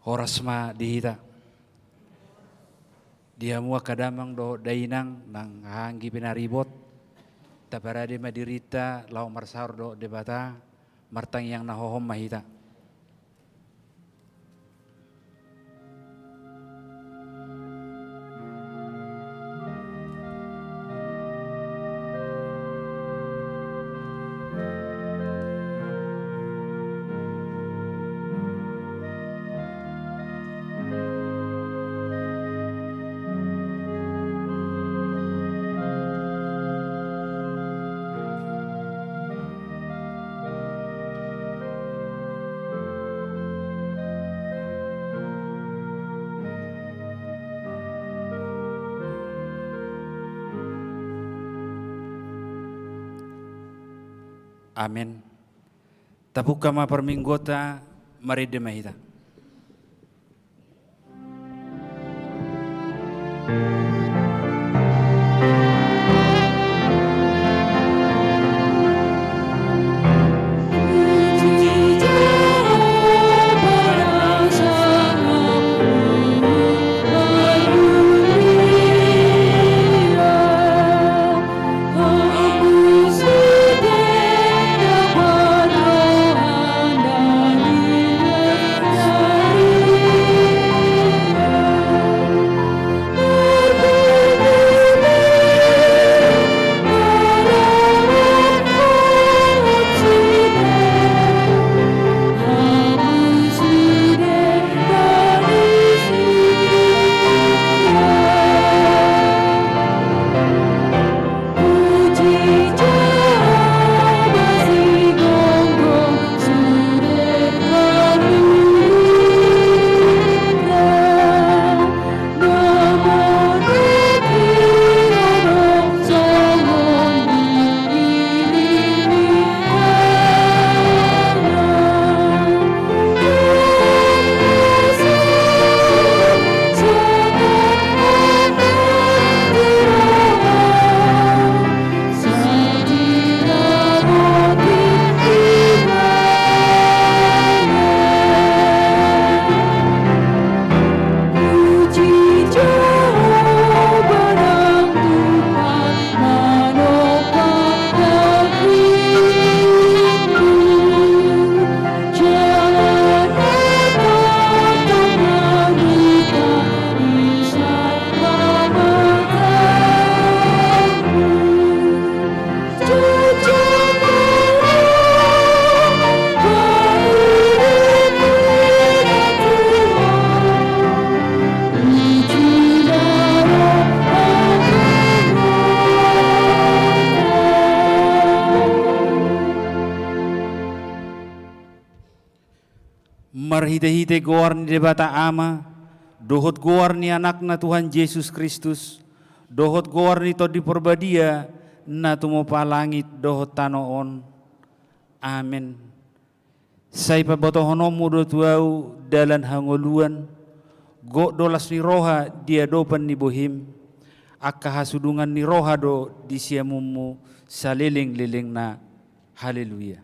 Horas ma dihita. Dia mua kadamang do dainang nang hanggi pinaribot. Tabarade madirita lau marsar do debata martang yang nahohom mahita. Amin. Tabuka ma perminggota maride mahita. Marhite-hite goar ni debata ama, dohot goar ni anakna Tuhan Yesus Kristus, dohot goar ni todi porbadia, na tumopa langit dohot tanoon. Amin. Say pabotohonomu do tuau dalan hangoluan, go dolas ni roha dia dopan ni bohim, akka hasudungan ni roha do di siamumu saliling-liling na. Haleluya.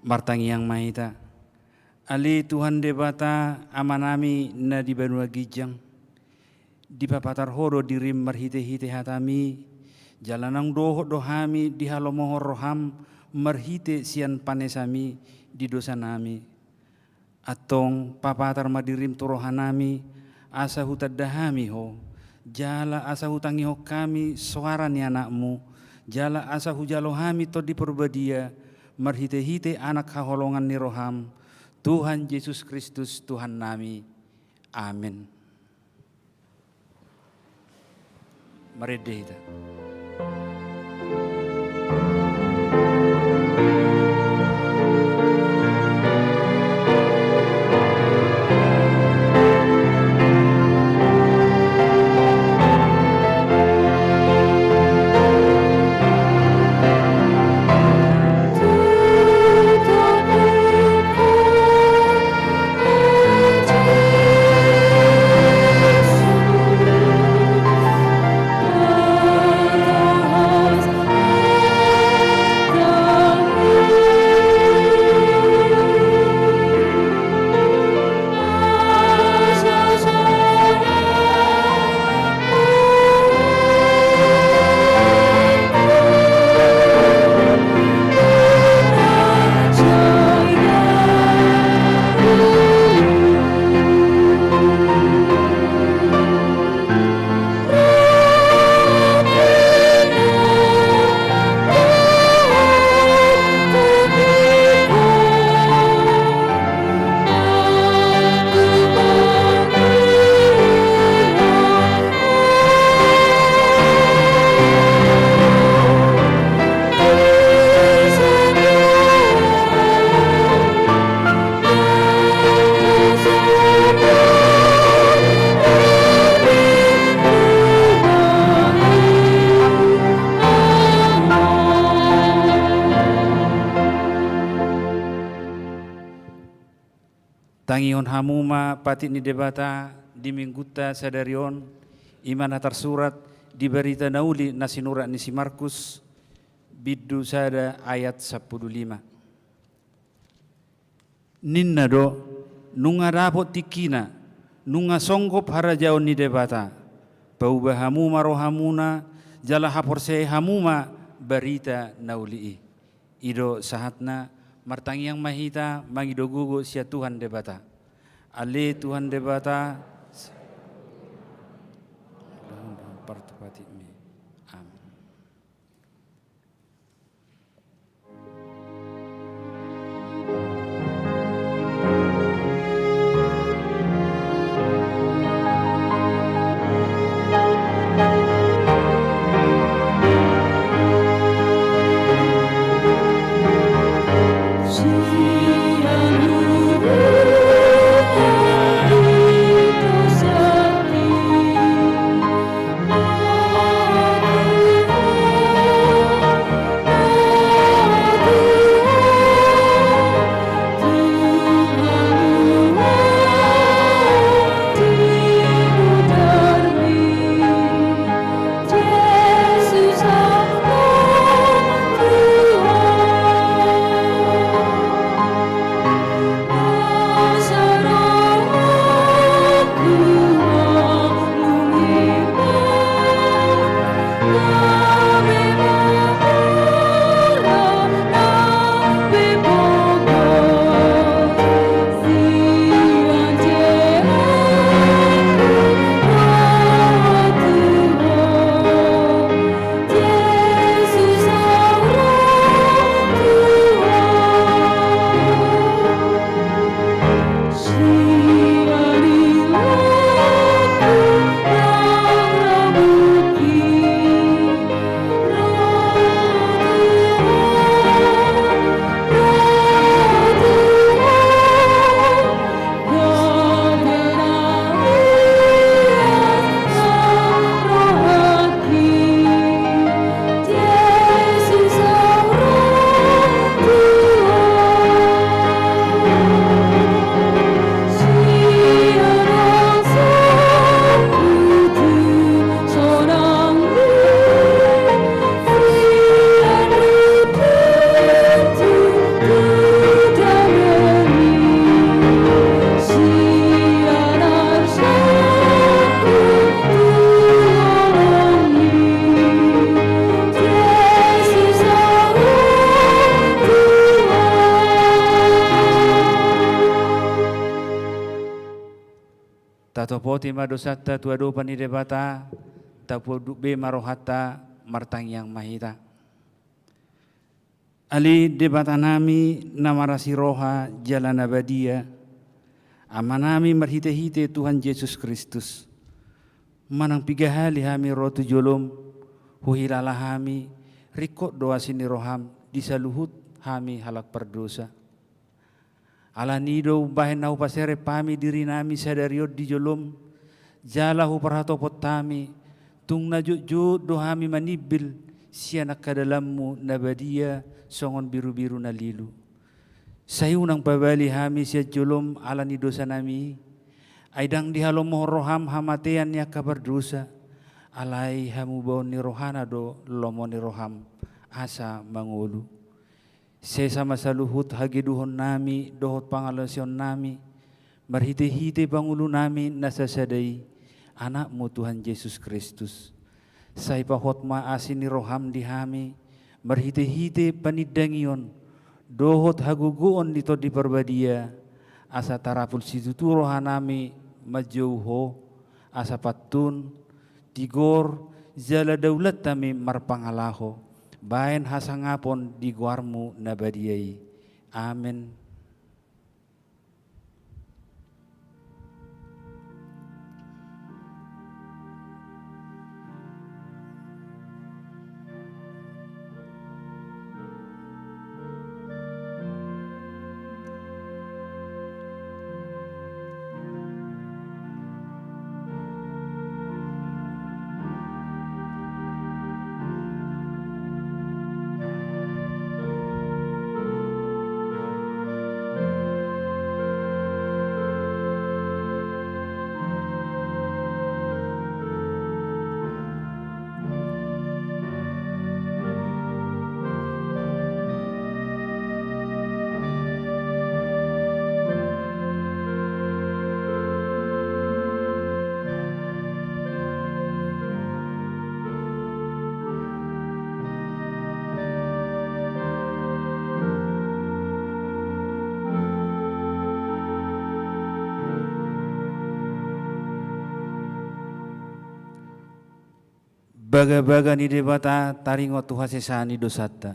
Martang yang mahita, ali Tuhan debata amanami na di Banua Gijang, di papatar horo dirim marhite-hite hatami, jalanang doho dohami di halomohor roham, marhite sian panesami di dosa nami, atong papatar madirim turohanami, asa hutadahami ho, jala asa hutangi ho kami suara ni anakmu, jala asa hujalohami to di perbadia, marhite-hite anak haholongan ni roham, Tuhan Yesus Kristus Tuhan nami. Amin. Mari dehita. Tangion hamuma patit ni debata di mingguta sadarion imana tersurat di berita nauli nasinurat ni si Markus biddu sada ayat 15. Ninna do nunga rapot tikina nunga songgop harajaon ni debata paubah hamuma rohamuna jala haporse hamuma berita nauli ido sahatna martangi yang mahita mangido gugu sia Tuhan debata ale Tuhan debata partipati mi amin. Tato poti madosata tuado pani debata tapu be marohata martang yang mahita. Ali debata nami namarasi roha jalan abadia. Amanami marhite-hite Tuhan Yesus Kristus. Manang pigahali hami rotu jolom huhilala hami rikot doa sini roham disaluhut hami halak perdosa. Ala nido bahen nau pasere pami diri nami sadariot di jolom jalahu parhatopot tami tung najut dohami manibil sianak kadalammu nabadia songon biru-biru nalilu sayunang pabali hami sia jolom ala ni dosa nami aidang dihalom moh roham hamatean ya kabar dosa alai hamu baon ni rohana do lomo ni roham asa mangulu sesama saluhut hageduhon nami dohot pangalasion nami marhite-hite pangulu nami nasasadai anakmu Tuhan Yesus Kristus sai pahotma asini roham di hami marhite-hite panidangion dohot haguguon dito di perbadia asa tarapul situtu rohanami majauho asa patun tigor jala daulat tami marpangalaho baen hasangapon di guarmu nabadiai. Amin. baga-baga ni debata taringo Tuhan sesani dosata.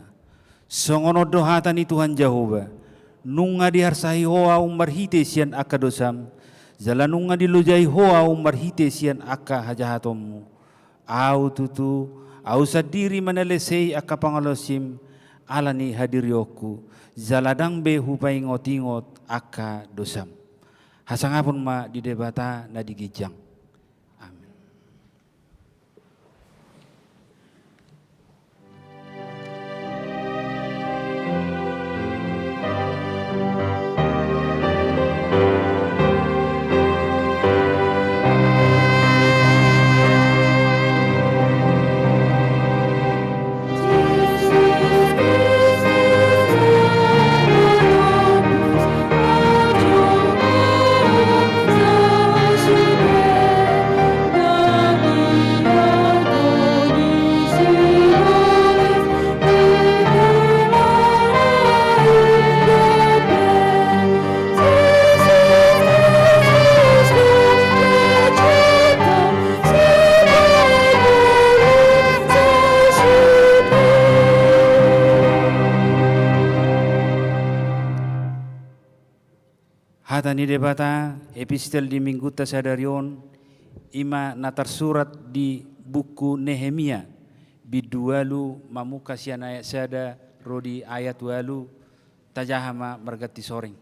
Songono dohata ni Tuhan Jehovah. Nunga diharsahi hoa marhite sian aka dosam. Jalanunga dilujai hoa marhite sian aka hajahatommu. Au tutu, au sadiri manalesei aka pangalosim alani hadirioku. Jaladang be hupai ngotingot aka dosam. Hasangapun ma di debata na digijang. Amin. Hatani debata epistel di minggu tasadarion ima natar surat di buku Nehemia bidualu mamuka sian ayat sada rodi ayat walu tajahama mergati soring.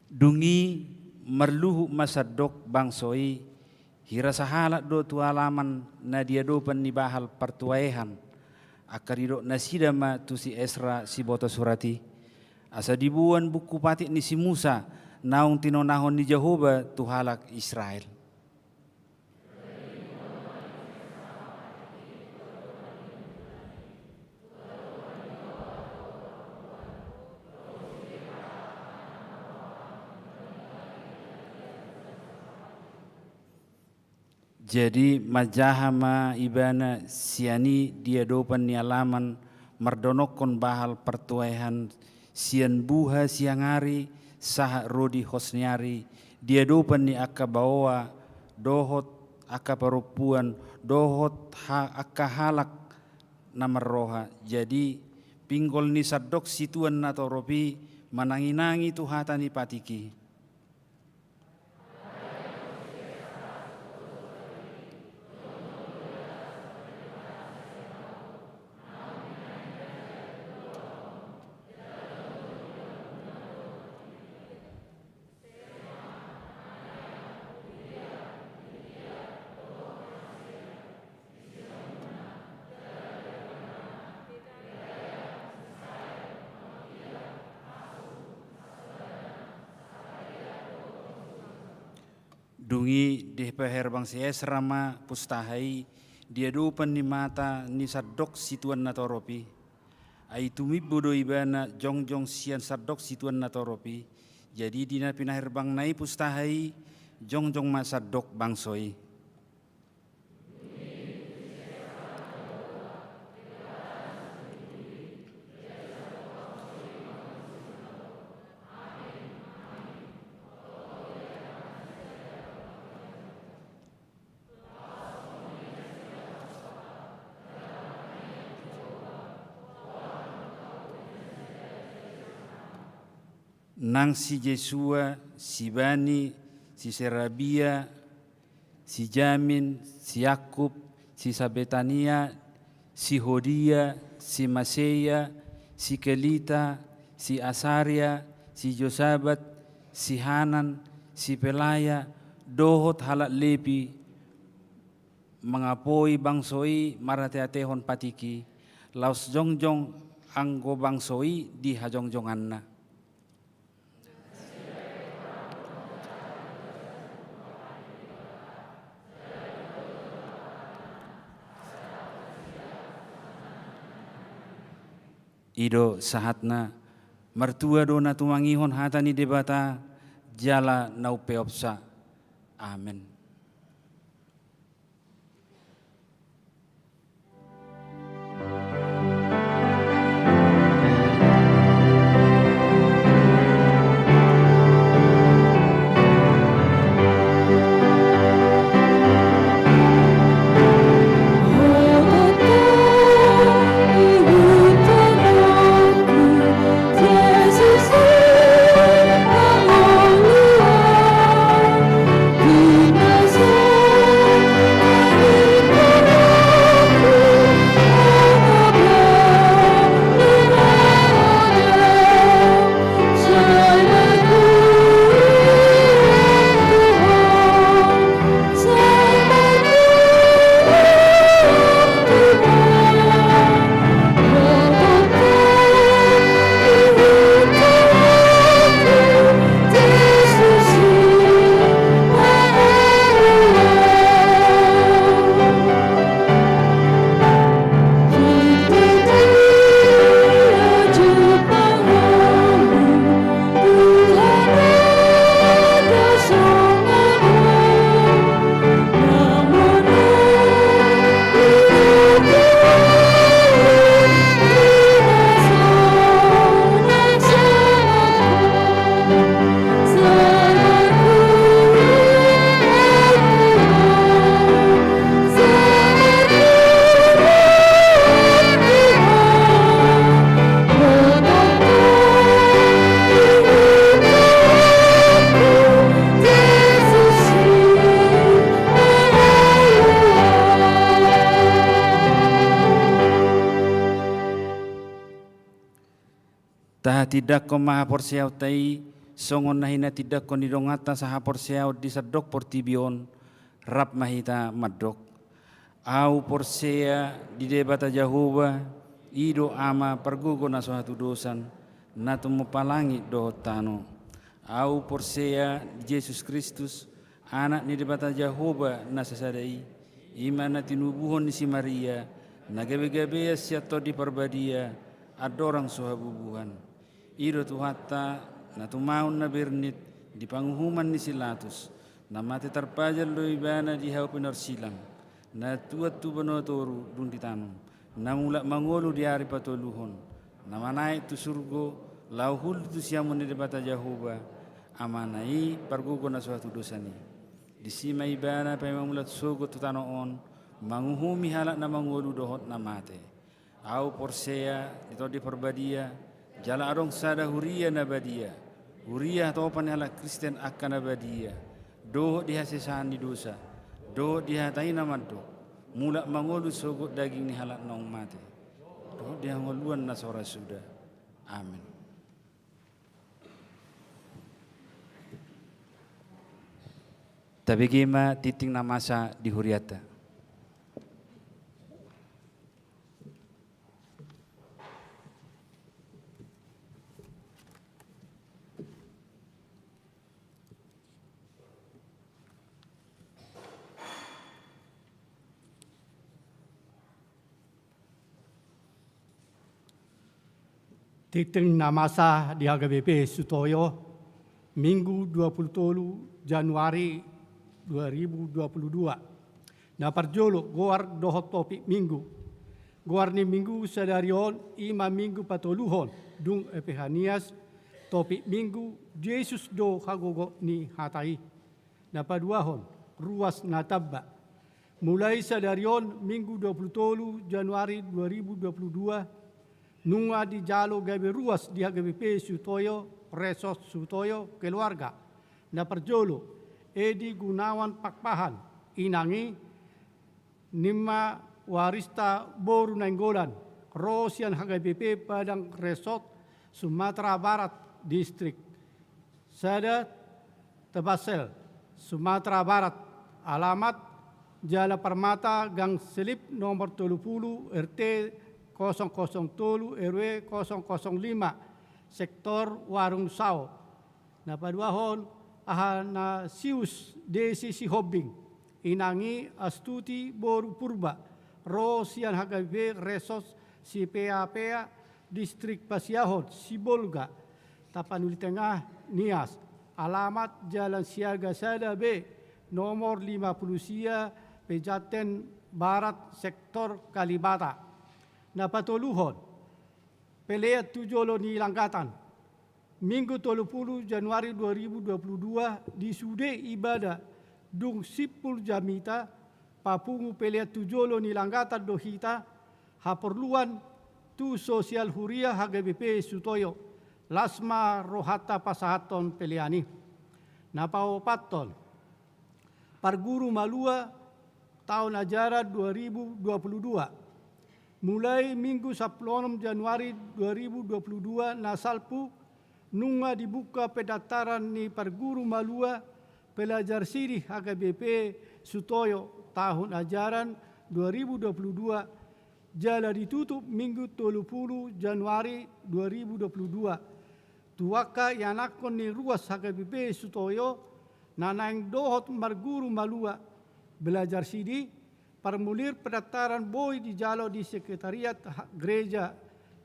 Dungi merluhu masadok bangsoi hira sahalak do tualaman na dia dopan ni bahal pertuaehan akarido nasidama tu si Esra si boto surati. Asa dibuan buku patik ni si Musa naung tinonahon ni Jehovah tuhalak Israel. Jadi majahama ibana siani dia dopan ni alaman mardonokon bahal pertuahan sian buha siang hari sah rodi hosniari dia dopan ni aka bawa dohot aka parupuan dohot aka halak namar roha. Jadi pinggol ni sadok situan natoropi mananginangi tuhatani patiki. Dungi deh peher bang si Esra ma pustahai dia dopan ni mata ni sadok situan natoropi. Ai tumi bodo ibana jongjong sian sadok situan natoropi. Jadi dina pinahir bang nai pustahai jongjong ma sadok bangsoi. Nang si Jesua, si Bani, si Serabia, si Jamin, si Yakub, si Sabetania, si Hodia, si Maseya, si Kelita, si Asaria, si Josabat, si Hanan, si Pelaya, dohot halak lepi, mengapoi bangsoi marateatehon patiki, laus jongjong anggo bangsoi di hajongjonganna. Ido sahatna mertua dona tumangihon hatani debata jala nau peopsa. Amin. Taha tidak ko maha porsiaw tai songon nahina tidak ko nidongata saha porsiaw di sadok portibion rap mahita madok. Au porsea di debata Jahoba ido ama pergugo na suatu dosan natu mepalangi dohotano. Au porsea Yesus Kristus anak ni debata Jahoba na sasadai imana tinubuhon ni si Maria na gabe-gabe siato di perbadia adorang suhabubuhan. Ido tuhata na tumaun na bernit di panghuman ni Silatus na mati terpajal do ibana di hau penarsilang na tuat tu banotoru dun ditanum na mulak mangolu di hari patoluhon na manai tu surgo lauhul tu siamun di debata Jahoba amanai pargugo na suatu dosani di sima ibana pa mamulat sogo tu tanoon manguhumi halak na mangolu dohot na mate au porsea ditodi perbadia jala adong sada huria nabadia huria topan halak Kristen akan nabadia doh dihasesani dosa doh dihatai namaddo mulak mangolu sogot daging ni halak nong mate doh dihangoluan nasora sudah amin. Tabigima titing namasa di huriata. Titing namasa di HGBP Sutoyo, Minggu 27 Januari 2022. Na parjolo goar dohot topik minggu. Goar ni minggu sadarion ima minggu patoluhon dung epihanias topik minggu Yesus do hagogo ni hatai. Na paduahon ruas natabba. Mulai sadarion minggu 27 Januari 2022 nunga di jalo gabe ruas di HGBP Sutoyo, Resort Sutoyo, keluarga. Na perjolo, Edi Gunawan Pakpahan, inangi, Nima Warista Boru Nainggolan, Rosian HGBP Padang Resort, Sumatera Barat Distrik. Sada Tebasel, Sumatera Barat, alamat Jala Permata, Gang Selip nomor 30, RT 007 RW 005 sektor Warung Sao. Na paduahon ahana sius desi si hobbing inangi Astuti Boru Purba Rosian HGB Resos si PA distrik Pasiahon Sibolga Tapanuli Tengah Nias. Alamat Jalan Siaga Sada B nomor 50 Sia Pejaten Barat sektor Kalibata. Na patoluhon, pelea tujolo ni Langgatan, Minggu 30 Januari 2022 di sude ibadah dung sipul jamita, papungu pelea tujolo ni Langgatan dohita, haperluan tu sosial huria HGBP Sutoyo, lasma rohata pasahaton peleani. Na paopaton, parguru malua tahun ajaran 2022, mulai Minggu 10 Januari 2022 nasalpu nunga dibuka pendaftaran ni perguru malua pelajar siri HGBP Sutoyo tahun ajaran 2022 jala ditutup Minggu 30 Januari 2022. Tuaka yanakon ni ruas HGBP Sutoyo nanaing dohot marguru malua belajar siri formulir pendaftaran boy di jalo di sekretariat gereja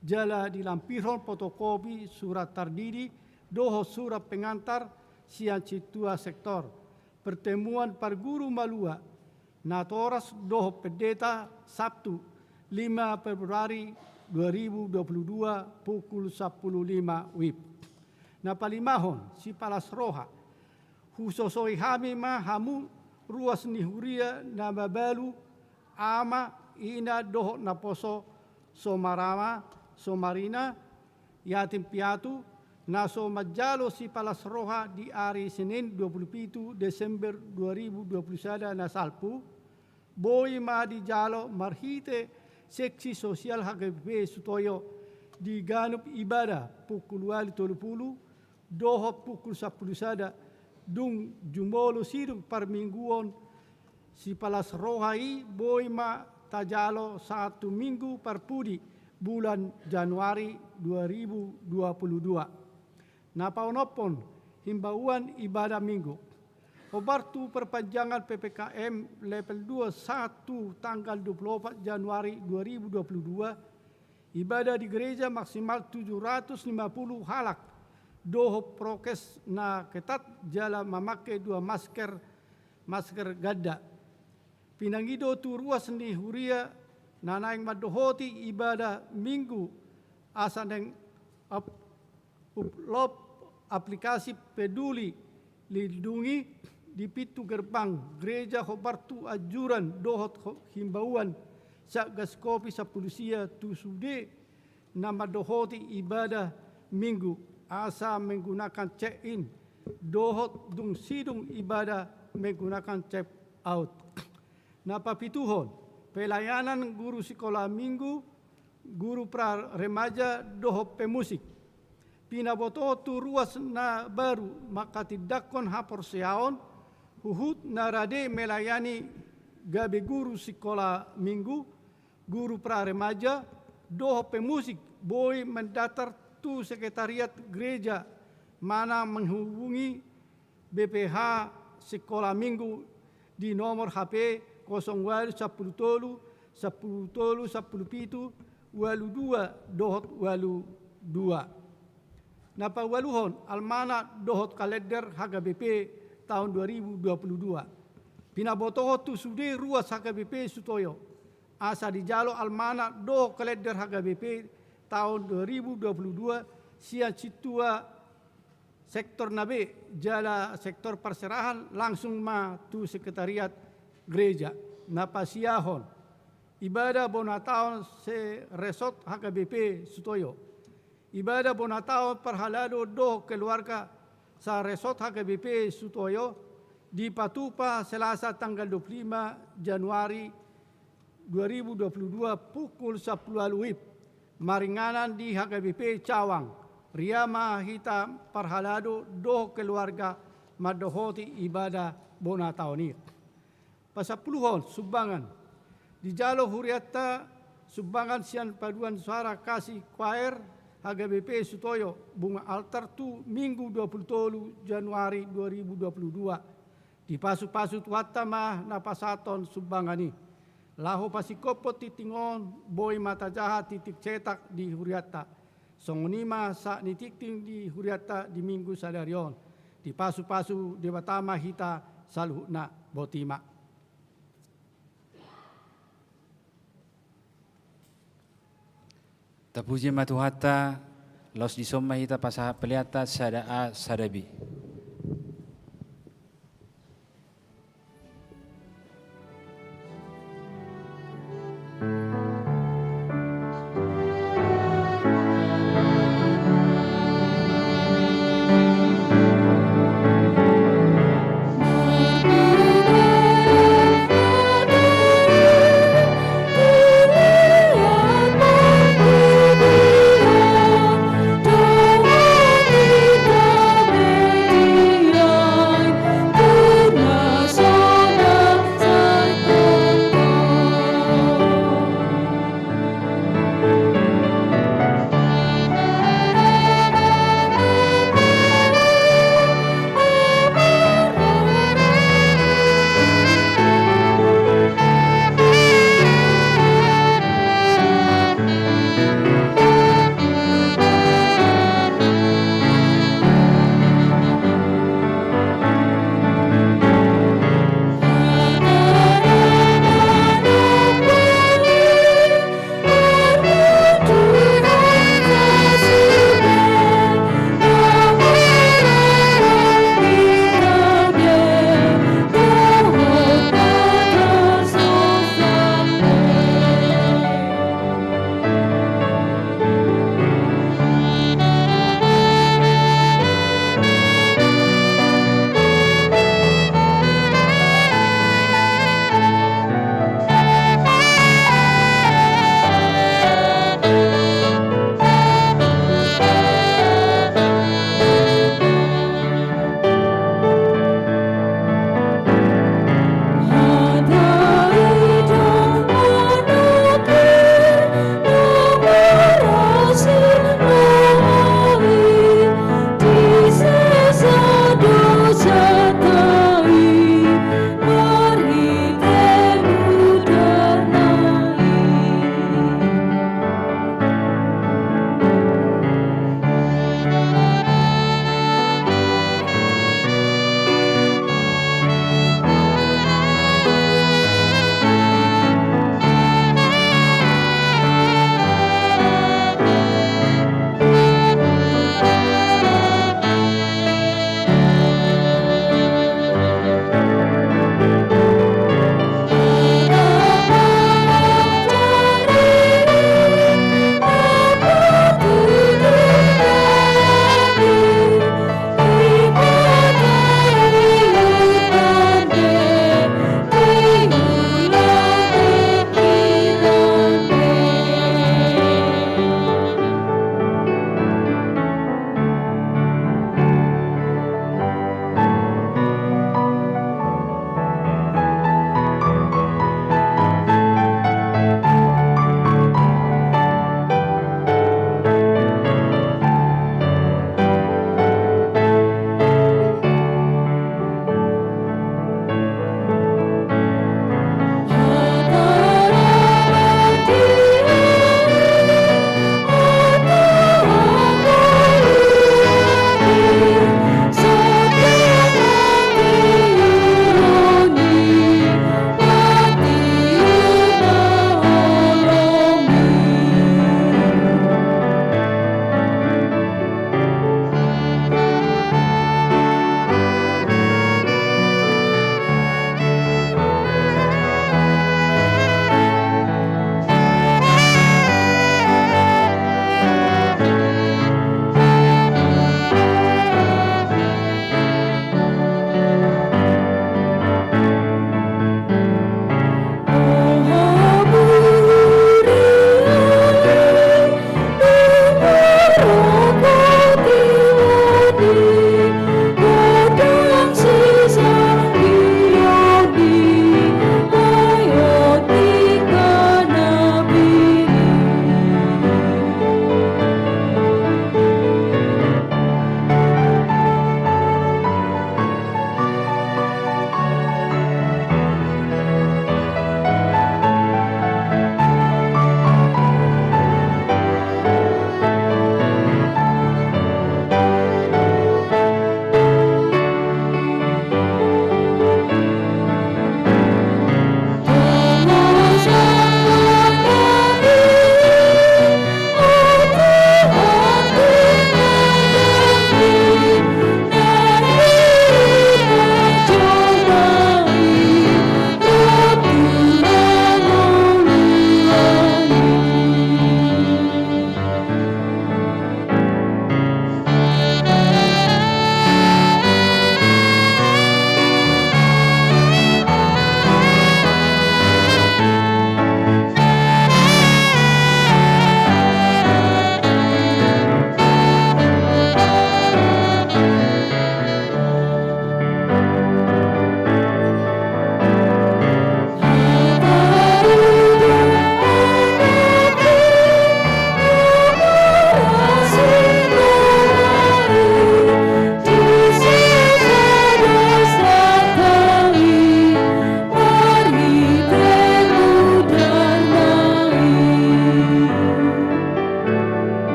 jala dilampirkan fotokopi surat tardidi doho surat pengantar sian citua sektor pertemuan parguru malua natoras doho pendeta Sabtu 5 Februari 2022 pukul 10.05 WIB. Na palimahon si Palas Roha husosoi hami ma hamu ruas ni huria na babalu ama ina doho na poso somarina yatim piatu na so majalo si Palas Roha di hari Senin 27 Desember 2021 na salpu boy ma di jalo marhite seksi sosial HGBP Sutoyo di ganup ibadah pukul 8.30, doho pukul 10 sada, dung jumolo sidung parmingguon si palas rohai boy ma tajalo 1 minggu parpudi bulan Januari 2022. Napaunopon himbauan ibadah minggu. Obartu perpanjangan PPKM level 2 1 tanggal 24 Januari 2022, ibadah di gereja maksimal 750 halak. Doho prokes na ketat jala memakai 2 masker gada. Pinangido tu ruas ni huria nanaing madohoti ibadah minggu asaneng upload aplikasi peduli lindungi di pintu gerbang gereja hobartu ajuran dohot himbauan Satgas Kopi Sapulusia tu sude nama dohoti ibadah minggu asa menggunakan check-in dohot dung sidung ibadah menggunakan check-out. Napa pituhon pelayanan guru sekolah minggu, guru pra remaja doho pemusik. Pinaboto tu ruas na baru maka tidakon hapor seaon huhut narade melayani gabe guru sekolah minggu, guru pra remaja, doho pemusik boy mendatar tu sekretariat gereja mana menghubungi BPH sekolah minggu di nomor HP 08 10 tolu 10 tolu 10 pitu 82 dohot 82. Napa waluhon almana dohot kalender HKBP tahun 2022. Pinabotoho tu sude ruas HKBP Sutoyo. Asa di jalo almana doh kalender HKBP tahun 2022 sia citua sektor nabe jala sektor perserahan langsung ma tu sekretariat gereja. Napa siahon ibadah bonataon se resort HKBP Sutoyo. Ibadah bonataon perhalado doh keluarga sa resort HKBP Sutoyo di Patupa Selasa tanggal 25 Januari 2022 pukul 10 WIB. Maringanan di HKBP Cawang. Riama hita perhalado doh keluarga madohoti ibadah bonataon ini. Pasapuluhon sumbangan di jalo huriata sumbangan sian paduan suara kasih choir HKBP Sutoyo bunga altar tu minggu 27 Januari 2022 di pasu-pasu tuatama napasaton sumbangani laho pasikopo titingon boy mata jahat titik cetak di huriata songonima sa nitikting di huriata di minggu sadarion di pasu-pasu debatama hita saluhna botima. Tapuji matuhata los disoma hita pasaha peliata sadaa sadabi. Doa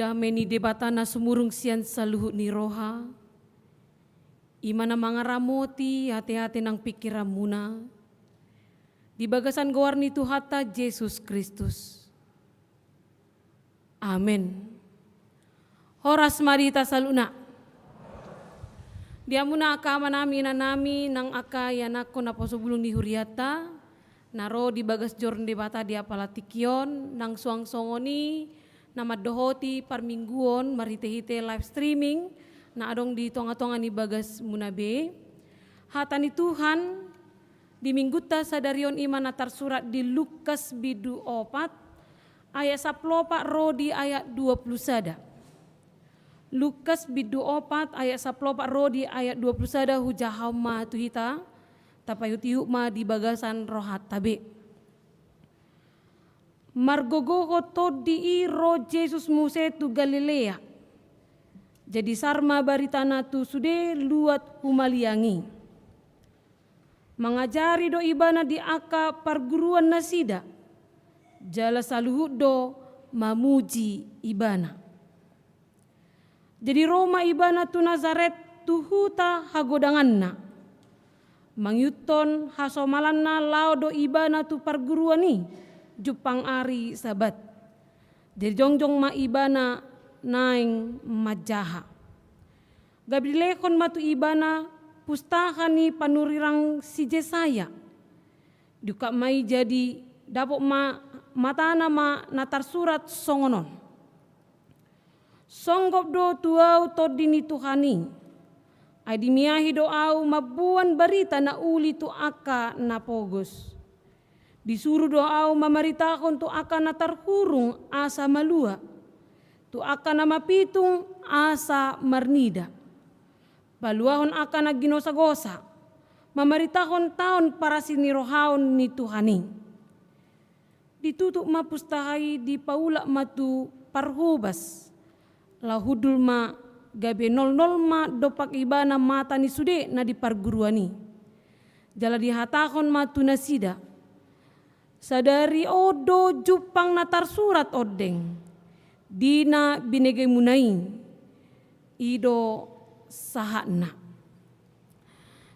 damai ni debatana sumurung sian saluhut ni roha. Imana mangaramoti hati-hati nang pikiramuna. Di bagasan goar ni Tuhata Yesus Kristus. Amin. Horas marita saluna. Diamuna akama nami nang akaya nako na posobulong ni huriata. Naro di bagas jorn debata dia palatikion nang suang songoni na madohoti parmingguon marite-hite live streaming na adong di tonga-tonga ni bagas munabe. Hata ni Tuhan di mingguta sadarion iman na tersurat di Lukas bidu 4 ayat 10 rodi ayat 20 sada. Lukas bidu 4 ayat 10 rodi ayat 20 sada hujahama tuhita. Tapayutiuk ma di bagasan rohat tabe. Margogoho todi ro Jesus muse tu Galilea. Jadi sarma baritana tu sude luat humaliangi. Mengajari do ibana di aka perguruan nasida. Jala saluhut do mamuji ibana. Jadi Roma ibana tu Nazaret tu huta hagodanganna. Mangyuton hasomalanna laudo ibana tu perguruan ni jupang ari sabat. Jadi jongjong ma ibana naing majaha. Gabilekon matu ibana pustaha ni panurirang si Jesaya. Duka mai jadi dapok matana ma natar surat songonon. Songgop do tuau todini Tuhani. Ay dimiyahi doau mabuan barita na uli tu aka na pogos. Disuruh doau mamaritakon tu aka na tarhurung asa malua. Tu aka na mapitung asa marnida. Baluahon aka na ginosa-gosa. Mamaritahon taon para sinirohaon ni Tuhani. Ditutuk mapustahay di paula matu parhubas. Lahudul ma gabe 00 ma dopak ibana mata ni sude na di perguruani. Jala dihatakon matu nasida. Sadari odo jupang natar surat odeng. Dina binegay munain. Ido sahana.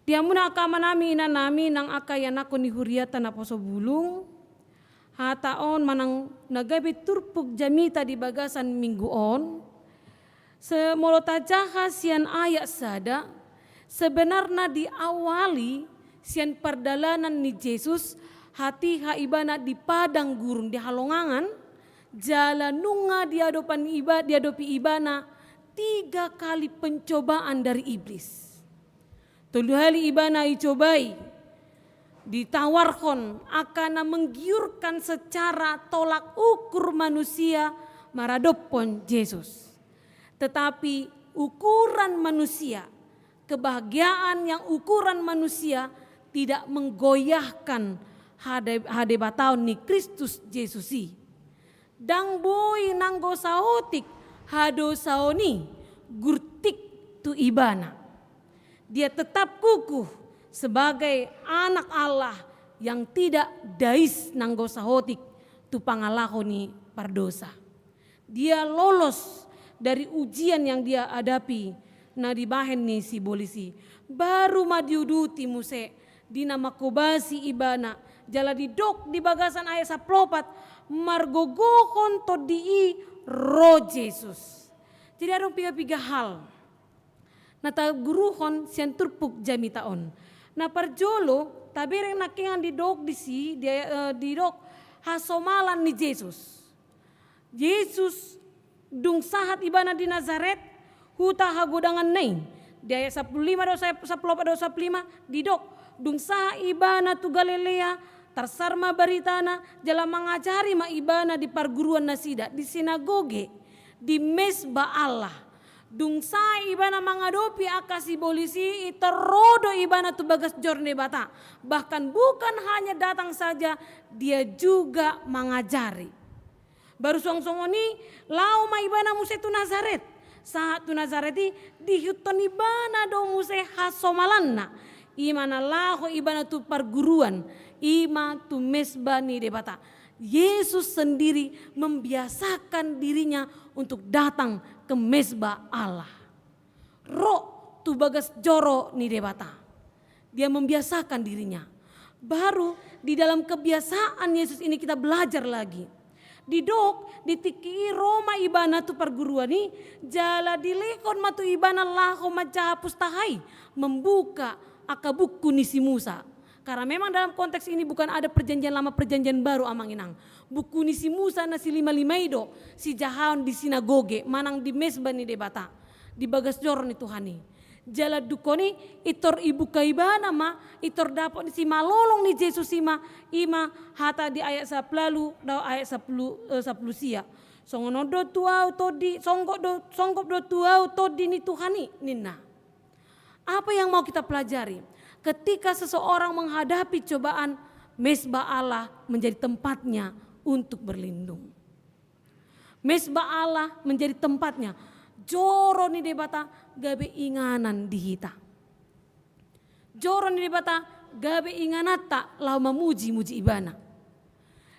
Diamuna akama nami ina nami nang akayan ako ni huriata na posobulong. Hataon manang nagabi turpuk jamita di bagasan mingguon. Semolota jaha sian ayat sada sebenarnya diawali sian perdalanan ni Yesus hati haibana di padang gurun di halongangan jalan nunga diadopi ibana 3 kali pencobaan dari iblis. Tulu hali ibana icobai ditawarkan akan menggiurkan secara tolak ukur manusia maradopon Yesus. Tetapi ukuran manusia, kebahagiaan yang ukuran manusia tidak menggoyahkan hadebataon ni Kristus Yesusi. Dang boy nanggo saotik hado saoni gurtik tu ibana. Dia tetap kukuh sebagai anak Allah yang tidak dais nanggo saotik tu pangalahoni pardosa. Dia lolos dari ujian yang dia hadapi na dibahen ni si polisi. Baru madiuduti muse dina makobasi ibana jala didok di bagasan ayat 14 margogohon to dii ro Jesus. Jadi ada 3 hal. Na taguruhon sian turpuk jamitaon. Na parjolo tabereng nakingan didok didok hasomalan ni Jesus. Yesus dung sahat ibana di Nazaret huta hagodangan neng di ayat 15 dosa 5 didok dung sahat ibana tu Galilea tarsarma baritana jala mengajari ma ibana di perguruan nasida di sinagoge di mesbah Allah dung sahat ibana mengadopi akasi polisi iterodo ibana tu bagas jorne bata bahkan bukan hanya datang saja dia juga mengajari. Baru song-songoni lau ma ibana muse tu Nazaret. Saat tu Nazareti dihuton ibana do muse hasomalanna. Imana lahu ibana tu perguruan. Ima tu mesbah ni debata. Yesus sendiri membiasakan dirinya untuk datang ke mezbah Allah. Roh tu bagas joro ni debata. Dia membiasakan dirinya. Baru di dalam kebiasaan Yesus ini kita belajar lagi. Di dok, di tiki Roma ibana tu perguruan ni, jala dilekon matu ibana laho majaha pustahai, membuka akabuku nisi Musa. Karena memang dalam konteks ini bukan ada perjanjian lama perjanjian baru amanginang. Buku nisi Musa nasi 55 do, si jahaon di sinagoge, manang di mesbah ni debata, di bagas jor ni Tuhani. Jala dukoni itor ibu kaibana ma itor dapot si malolong ni Yesus ima hata di ayat 10 do ayat 10 sia. Songono do tuau todi songgop do tuau todi ni Tuhani ninna. Apa yang mau kita pelajari? Ketika seseorang menghadapi cobaan, mezbah Allah menjadi tempatnya untuk berlindung. Mezbah Allah menjadi tempatnya. Joro ni debata gabe inganan di hita. Joro ni debata gabe inganata lau memuji-muji ibana.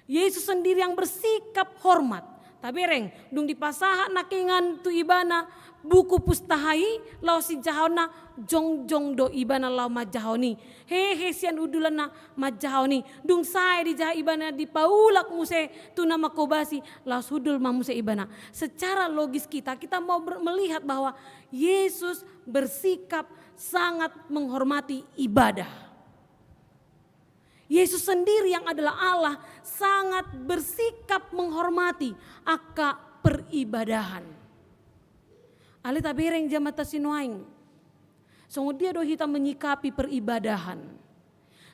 Yesus sendiri yang bersikap hormat. Tapi reng dung dipasaha nakingan tu ibana buku pustahai lau si jahona jong do ibana lau majahoni. Hehe sian udulana majahoni. Dung saya di jah ibana di paulak muse tu nama kobasi lau sudul mamuse ibana. Secara logis kita mau melihat bahwa Yesus bersikap sangat menghormati ibadah. Yesus sendiri yang adalah Allah sangat bersikap menghormati aka peribadahan. Ali tabereng jamata sinuaing. Songo dia do hita menyikapi peribadahan.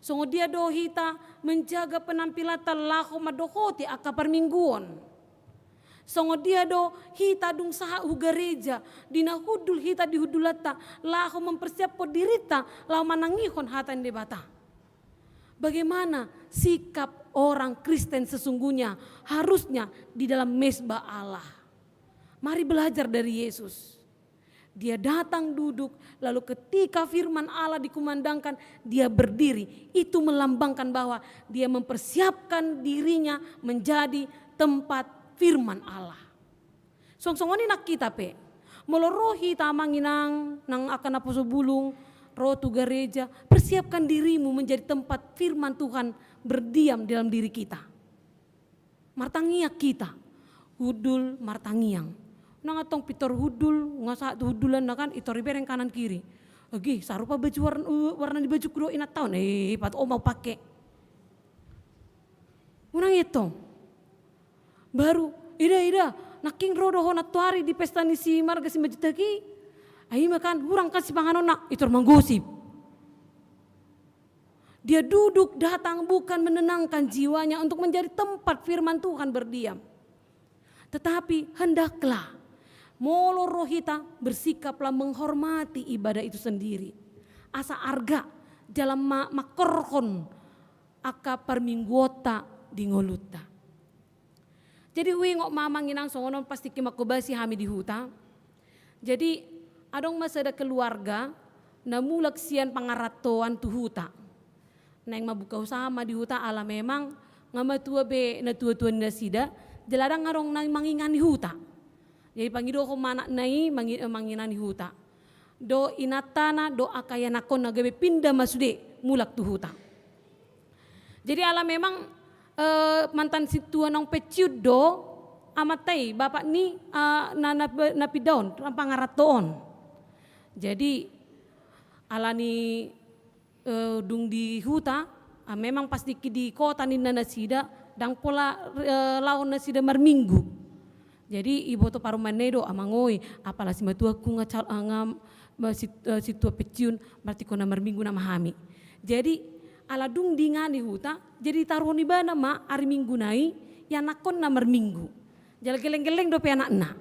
Songo dia do hita menjaga penampilan lahu madohoti aka permingguan. Songo dia do hita dung saha gereja dina hudul hita di hudulata lahu mempersiap dirita lau manangihon hatan debata. Bagaimana sikap orang Kristen sesungguhnya harusnya di dalam mezbah Allah. Mari belajar dari Yesus. Dia datang duduk, lalu ketika firman Allah dikumandangkan, dia berdiri. Itu melambangkan bahwa dia mempersiapkan dirinya menjadi tempat firman Allah. Song-songoni nak kita pe, melorohi tamanginang nang akan aposo bulung, rotu gereja, persiapkan dirimu menjadi tempat firman Tuhan berdiam dalam diri kita. Martangiak kita, hudul martangiang. Nang atong pitor hudul, ngasa hudulan kan itor ibereng kanan kiri. Oke, sarupa baju warna di baju kudo ina tahun, pat mau pakai. Unang itu, baru ida naking rodo hona tuari di pesta ni si marga si majutaki. Ayo makan hurang kasih panganon nak itor menggosip. Dia duduk datang bukan menenangkan jiwanya untuk menjadi tempat firman Tuhan berdiam. Tetapi hendaklah molo rohita bersikaplah menghormati ibadah itu sendiri. Asa arga dalam makorhon aka permingguota di ngoluta. Jadi wingok mamanginang songonon pasti kimakobasi hami di huta. Jadi adong masa ada keluarga na mulak sian pangaratoan tu huta. Na yang mabuka usaha di huta ala memang ngama tua be na tua-tua na sida jeladang ngarong na mangingan di huta. Jadi pangido ko manak nai manginan di huta. Do inatana do akayanakon na gabe pindah masude mulak tu huta. Jadi ala memang mantan situa nong peciud do amatay bapak ni napidaon pangaratoon. Jadi alani dung di huta memang pasti di kota ni nasida dan pola lawan nasida marminggu. Jadi ibu to parumanedo amangoi apalah si matua ku ngacal angam situa peciun berarti kona marminggu nama hami. Jadi ala dung dingan di huta jadi taruh ni bana ma hari minggu nai ya nakon na marminggu. Jal geleng-geleng do pe anak na.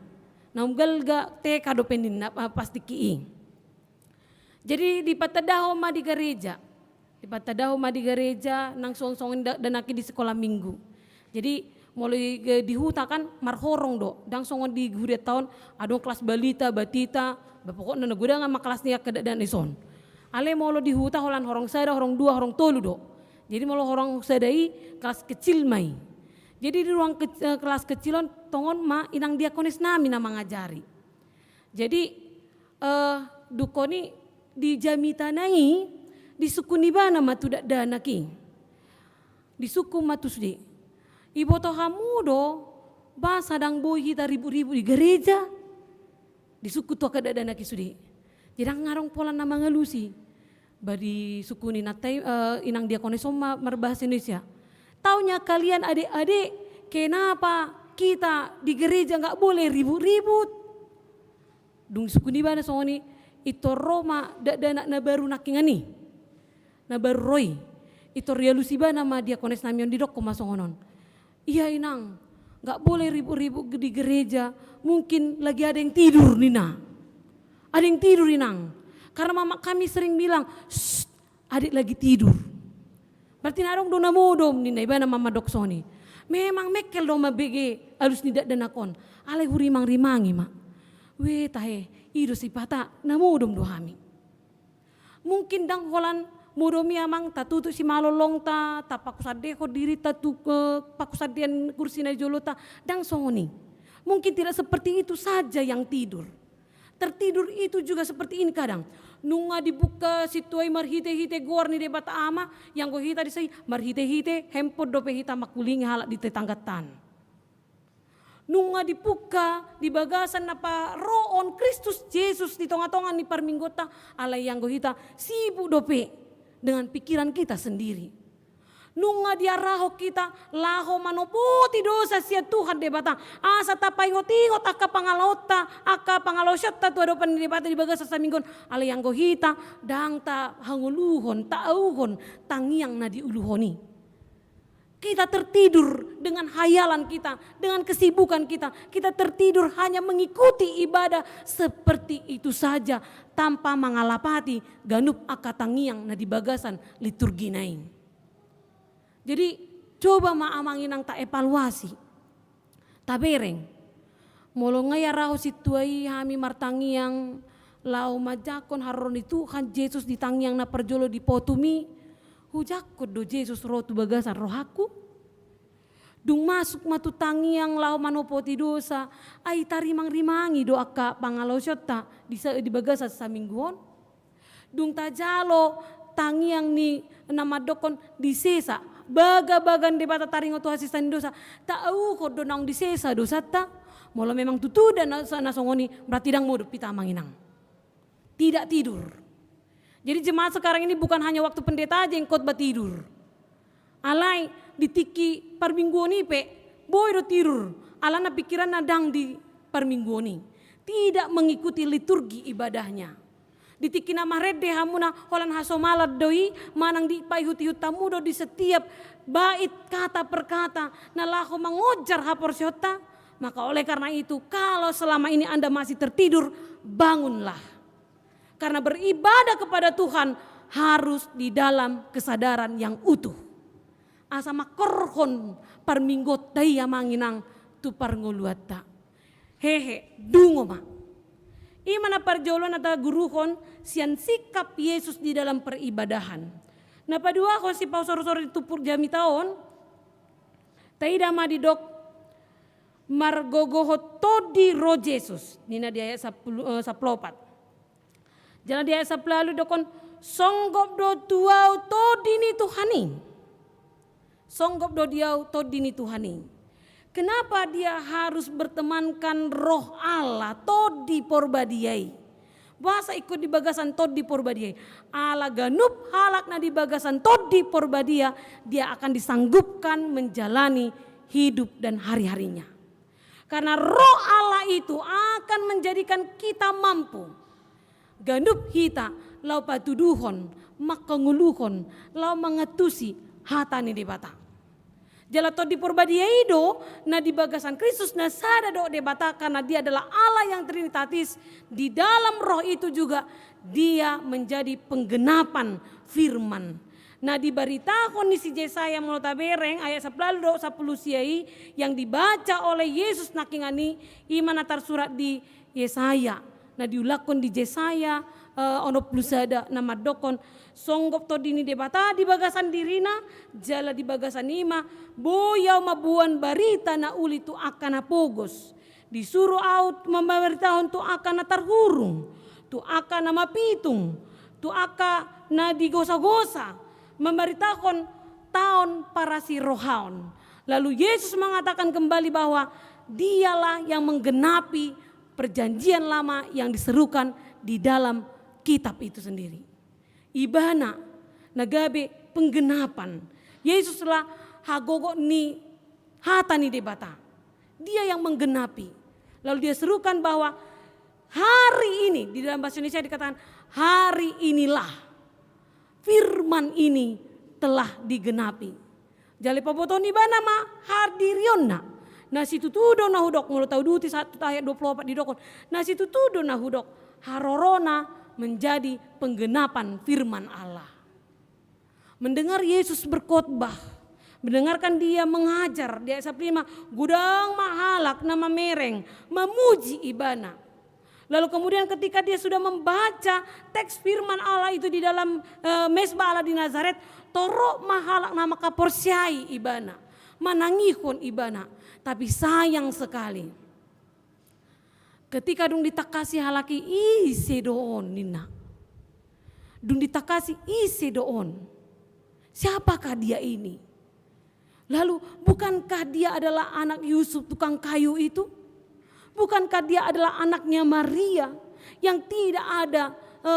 Naunggal ga teka do penin pasti kiing. Jadi di patadaho ma di gereja. Di patadaho ma di gereja nang song-songin danaki di sekolah minggu. Jadi mulai di huta kan marhorong do. Dang songon di gude tahun adong kelas balita, batita, pokoknya nagudangan ma kelasnya keadaan ison. Ale molo di huta holan horong sada, horong dua, horong tolu do. Jadi molo horong sadai kelas kecil mai. Jadi di ruang kelas kecilon tongon ma inang diakonis nami na mengajari. Jadi dukoni di jamitanai di suku nibana matu dana king. Di suku matu sudi. Ibu to hamudo ba sadang boy hita ribu-ribu di gereja. Di suku to kada dana ki sudi. Jadi ngarong pola nama ngalusi. Badi suku ni natai inang diakonis oma merbahasa Indonesia. Taunya kalian adik-adik, kenapa kita di gereja nggak boleh ribut-ribut? Dung suku ni bana songoni itu Roma dana na baru nakingani, na baru roy. Itu realusi bana ma diakonis namion di dok masongonon. Iya inang, nggak boleh ribut-ribut di gereja. Mungkin lagi ada yang tidur Nina, ada yang tidur inang. Karena mama kami sering bilang, adik lagi tidur. Berarti narong dona modom Nina ibana mama doksoni. Memang mekel doma BG alus nidak dan akon. Alai hurimang rimangi mak. Weh tahe ido si pata na modom dohami. Mungkin dang holan modomi amang tatutu si malolong ta pakusadeko diri tatu pakusadian kursi na jolota dang songoni. Mungkin tidak seperti itu saja yang tidur. Tertidur itu juga seperti ini kadang. Nunga dibuka situai marhite-hite gor ni debat ama yang go hita disai marhite-hite hempod dope hita makulingi halak di tetanggatan. Nunga dibuka di bagasan apa roon Kristus Yesus di tonga-tongan ni parminggota alai yang go hita sibuk dope dengan pikiran kita sendiri. Nunga dia raho kita laho manopoti dosa sia Tuhan debata asa tapai ngotingot aka pangalosyatta tu adopan debata di bagas sa minggon ala yang gohita dang ta hanguluhon tauhon tangiang na diuluhoni. Kita tertidur dengan hayalan kita, dengan kesibukan kita. Kita tertidur hanya mengikuti ibadah seperti itu saja tanpa mengalapati ganup aka tangiang na di bagasan liturgi naing. Jadi coba maamangin ang ta evaluasi. Tabereng. Molo ngaya raho situai hami martangi yang lau majakon haron itu kan Yesus ditangi yang na perjolo di potumi. Hujakot do Yesus roh tu bagasan rohaku. Dung masuk matu tangi yang lau manopoti dosa. Ai tarimang-rimangi do aka pangalosyota di bagasan sa mingguon. Dung tajalo tangi yang ni nama dokon disesa. Baga-bagan debata taringo tu asisten dosa. Tahu kok donang disesa dosa ta. Mula memang tutu dan nasongoni berarti dang modus pita manginang. Tidak tidur. Jadi jemaat sekarang ini bukan hanya waktu pendeta aja yang khotbah tidur. Alai ditiki parmingguoni pe boy do tidur. Alana pikiran nadang di parmingguoni. Tidak mengikuti liturgi ibadahnya. Ditiki nama redde hamuna holan hasomalat doi manang di payhut-hut tamudo di setiap bait kata per kata nalaho mengojar haporsyota. Maka oleh karena itu kalau selama ini Anda masih tertidur bangunlah. Karena beribadah kepada Tuhan harus di dalam kesadaran yang utuh. Asama korhon parminggot daya manginang tu parngoluata. Hehe dungo ma. Imana parjolon atau guruhon sian sikap Yesus di dalam peribadahan. Nah padua ko si pausor-sor ditupur jami taon. Taida ma didok margogoho todi ro Yesus. Nina di ayat 14. Jalan di ayat 10 lalu dokon songgop do tuau todi ni Tuhani. Songgop do diau todi ni Tuhani. Kenapa dia harus bertemankan roh Allah todi porbadiai? Bahasa ikut di bagasan todi porbadiai. Ala ganup halak na di bagasan todi porbadia, dia akan disanggupkan menjalani hidup dan hari-harinya. Karena roh Allah itu akan menjadikan kita mampu. Ganup hita lau patuduhon, makanguluhon, lau mengetusi hatani di batang. Jalato di porbadiai do na di bagasan Kristus na sada do debata karena dia adalah Allah yang trinitatis. Di dalam roh itu juga dia menjadi penggenapan firman. Nah diberitakan di si Yesaya multa bereng ayat 10 do 10 siai yang dibaca oleh Yesus nakingani iman atar surat di Yesaya. Nah diulakon di Yesaya ono plusada nama dokon songgop to dini debata di bagasan dirina jala di bagasan ima boyau mabuan barita na uli tu akan apogos disuruh out memberitahu tu akan terhurung tu akan nama pitung tu akan na digosa-gosa memberitakan tahun para si rohaun. Lalu Yesus mengatakan kembali bahwa dialah yang menggenapi perjanjian lama yang diserukan di dalam kitab itu sendiri. Ibana nagabe penggenapan. Yesuslah hagogo ni hata ni debata. Dia yang menggenapi. Lalu dia serukan bahwa hari ini di dalam bahasa Indonesia dikatakan hari inilah firman ini telah digenapi. Jali pabotoni bana ma hadirionna. Nasi tutudo na hudok mulut tahu duti 1 ayat 24 di dokon. Nasi tutudo na hudok harorona menjadi penggenapan firman Allah. Mendengar Yesus berkhotbah, mendengarkan dia mengajar di ayat 5 gudang mahalak nama mereng memuji ibana. Lalu kemudian ketika dia sudah membaca teks firman Allah itu di dalam mesbah Allah di Nazaret, torok mahalak nama kaporsiai ibana, manangikon ibana. Tapi sayang sekali, ketika dung ditakasi halaki isi doon nina, dung ditakasi isi doon, siapakah dia ini? Lalu bukankah dia adalah anak Yusuf tukang kayu itu? Bukankah dia adalah anaknya Maria yang tidak ada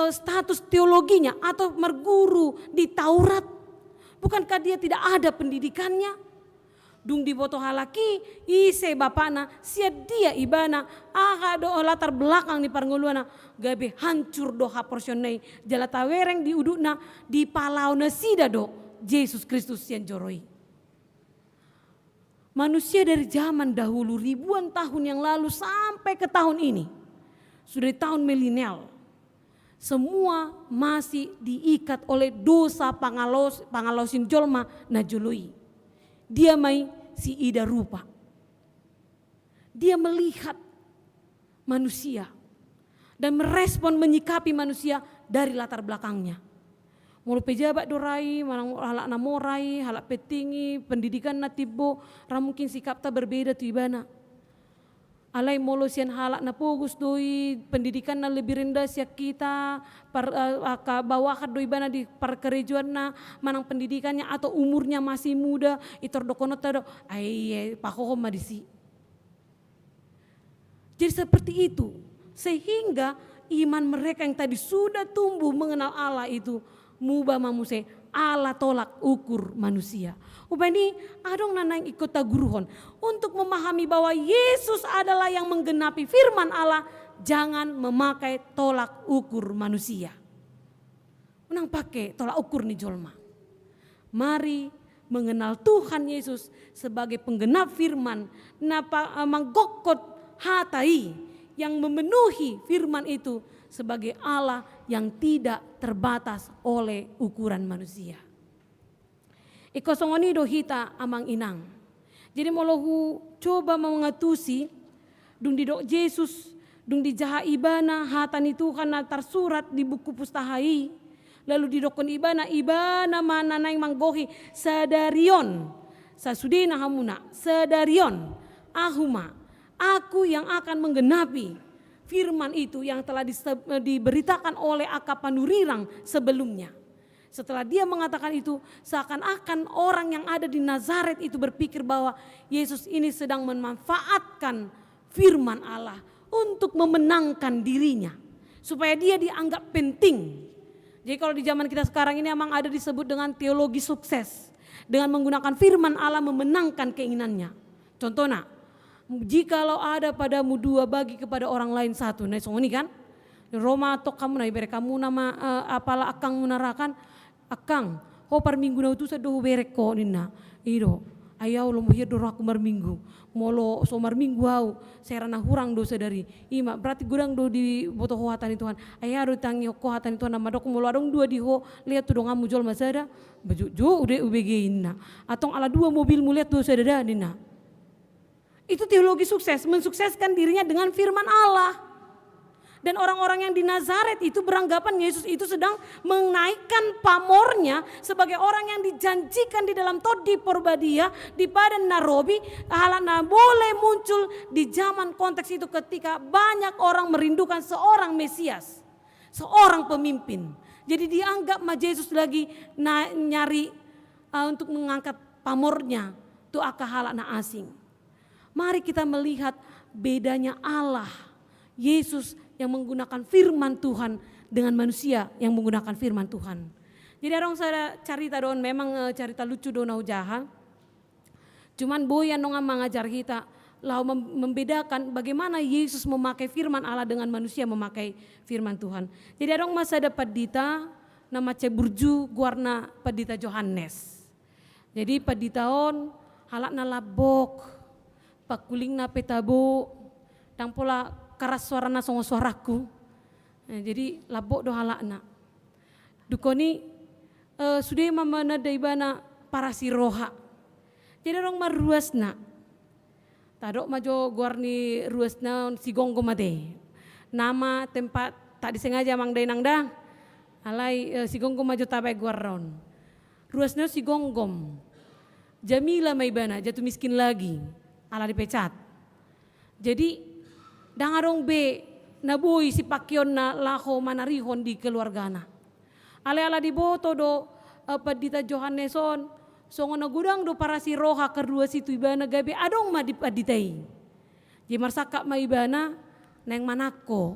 status teologinya atau berguru di Taurat? Bukankah dia tidak ada pendidikannya? Dung di boto halaki ise bapana sia dia ibana do latar belakang di parnguluana gabe hancur do haporsionei jala tawereng di udukna di palauna sida do Yesus Kristus yang joroi. Manusia dari zaman dahulu ribuan tahun yang lalu sampai ke tahun ini, sudah di tahun milenial, semua masih diikat oleh dosa pangalosin jolma na jului. Dia mai si ida rupa. Dia melihat manusia dan merespon menyikapi manusia dari latar belakangnya. Mulu pejabat dorai, manang halak namorai, halak petinggi, pendidikan natibo, mungkin sikap ta berbeda tu ibana. Alai molo sian halak na pogus doi, pendidikan na lebih rendah siak kita, bawah doi ibana di perkerejuan na, manang pendidikannya atau umurnya masih muda, itor dokonot tado, ay pakoho madisi. Jadi seperti itu, sehingga iman mereka yang tadi sudah tumbuh mengenal Allah itu, mubah mamuse Allah tolak ukur manusia. Ubani adong nanang ikut taguruhon untuk memahami bahwa Yesus adalah yang menggenapi firman Allah, jangan memakai tolak ukur manusia. Unang pakai tolak ukur ni jolma. Mari mengenal Tuhan Yesus sebagai penggenap firman, napa manggokot hatai yang memenuhi firman itu sebagai Allah yang tidak terbatas oleh ukuran manusia. Ikosongoni dohita amang inang. Jadi molohu coba mengatusi dung didok Yesus, dung dijaha ibana hatani Tuhan na tersurat di buku pustahai. Lalu didokon ibana mana naing manggohi sadarion. Sasudina hamuna sadarion ahuma. Aku yang akan menggenapi firman itu yang telah diberitakan oleh Akapanurirang sebelumnya. Setelah dia mengatakan itu, seakan-akan orang yang ada di Nazaret itu berpikir bahwa Yesus ini sedang memanfaatkan firman Allah untuk memenangkan dirinya, supaya dia dianggap penting. Jadi kalau di zaman kita sekarang ini memang ada disebut dengan teologi sukses, dengan menggunakan firman Allah memenangkan keinginannya. Contohnya, jikalau ada padamu 2 bagi kepada orang lain 1, nah ini kan Roma atau kamu na ibere kamu nama apalah akang munarakan akang ho par minggu na utu sa do berek ko nina iro ayaw lo mohir do aku mar minggu molo so mar minggu hau serana hurang do sadari ima berarti gudang do di boto ho hatani Tuhan ayaw do tangi ko hatani Tuhan nama dok molo adong 2 di ho lihat tu dong amu jol masada baju jo ude ubege inna atong ala 2 mobil mu lihat do sadada nina. Itu teologi sukses, mensukseskan dirinya dengan firman Allah. Dan orang-orang yang di Nazaret itu beranggapan Yesus itu sedang menaikkan pamornya sebagai orang yang dijanjikan di dalam Todi Porbadia di Padan Narobi. Halana boleh muncul di zaman konteks itu ketika banyak orang merindukan seorang Mesias, seorang pemimpin. Jadi dianggap Yesus lagi nyari untuk mengangkat pamornya tu halana asing. Mari kita melihat bedanya Allah, Yesus yang menggunakan firman Tuhan dengan manusia yang menggunakan firman Tuhan. Jadi orang saya cerita don memang cerita lucu don jaha. Cuman boyan dong mengajar kita lalu membedakan bagaimana Yesus memakai firman Allah dengan manusia memakai firman Tuhan. Jadi orang masa ada padita nama ceburju guarna padita Johannes. Jadi padita on halak na labok, pakuling na petabo, tang pola karas suara na songo suaraku. Jadi labok do halak na. Dukoni sudah mamana daibana para siroha. Jadi orang maruas na. Tadok majo guarni ruas na si gonggo made. Nama tempat tak disengaja mang day nang dah. Alai si gonggo majo tabai guaron. Ruas na si gonggom. Jamila maibana jatuh miskin lagi. Ala dipecat. Jadi dangarong be naboy si pakion na laho manarihon di keluargana. Ale-ala di boto do padita Johanneson. Songo na gudang do para si roha kedua situ ibana gabe adong ma dipaditai. Jadi marsaka ma ibana neng manako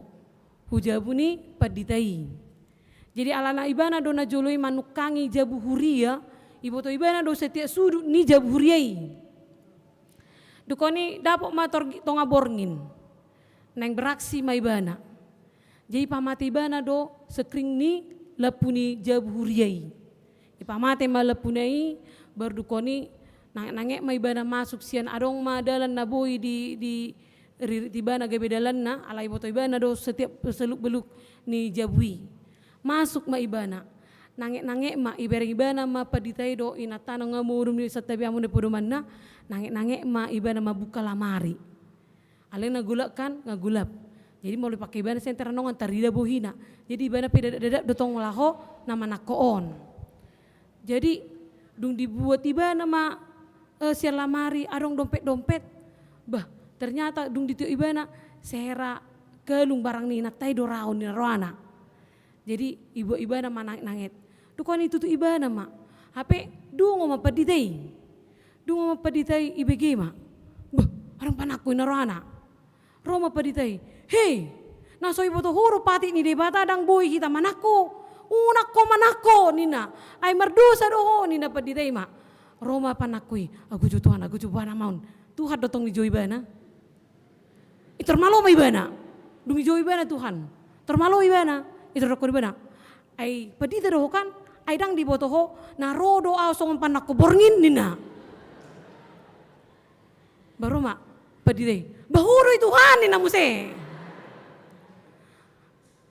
hujabuni paditai. Jadi alana ibana do na joloi manukangi jabu huria ibu to ibana do setiap sudut ni jabu huriai. Dukoni dapok ma tonga borngin neng beraksi ma ibana. Jadi pamati ibana do sekring ni lapuni jabu huriai. Ipamate ma lapunai berdukoni nangek ma ibana masuk sian adong ma dalan naboi di bana gabe dalan na alai boto ibana do setiap seluk beluk ni jabui masuk ma ibana nangek ma ibereng ibana ma paditai do inatana ngamurum ni satabi amun de podoman na nangek ma ibana ma buka lamari alai nagulak kan ngagulap jadi mau pakai ibana senter nongan tarida bohina jadi ibana peda dotong laho nama nakoon jadi dung dibuat tiba nama siar lamari adong dompet bah ternyata dung ditu ibana sehera kelung barang ni natai do raon ni roana jadi ibu ibana manangit dukon itu tu ibana ma hape dungo ma paditai ibege ma bah arang panaku ni roana roma paditai hei naso ibu to huru pati ni debata dang boy kita manako unako manako nina ay merdosa doho nina paditai ma Roma panakui aku jutuhan aku coba maun Tuhan dotong di joibana termalo ma ibana dumi joibana Tuhan termalo ibana itu roko ibana ay padita doho kan ay dang di botoho na rodo aw songon panako borngin nina baru ma paditai bahuru Tuhan nina muse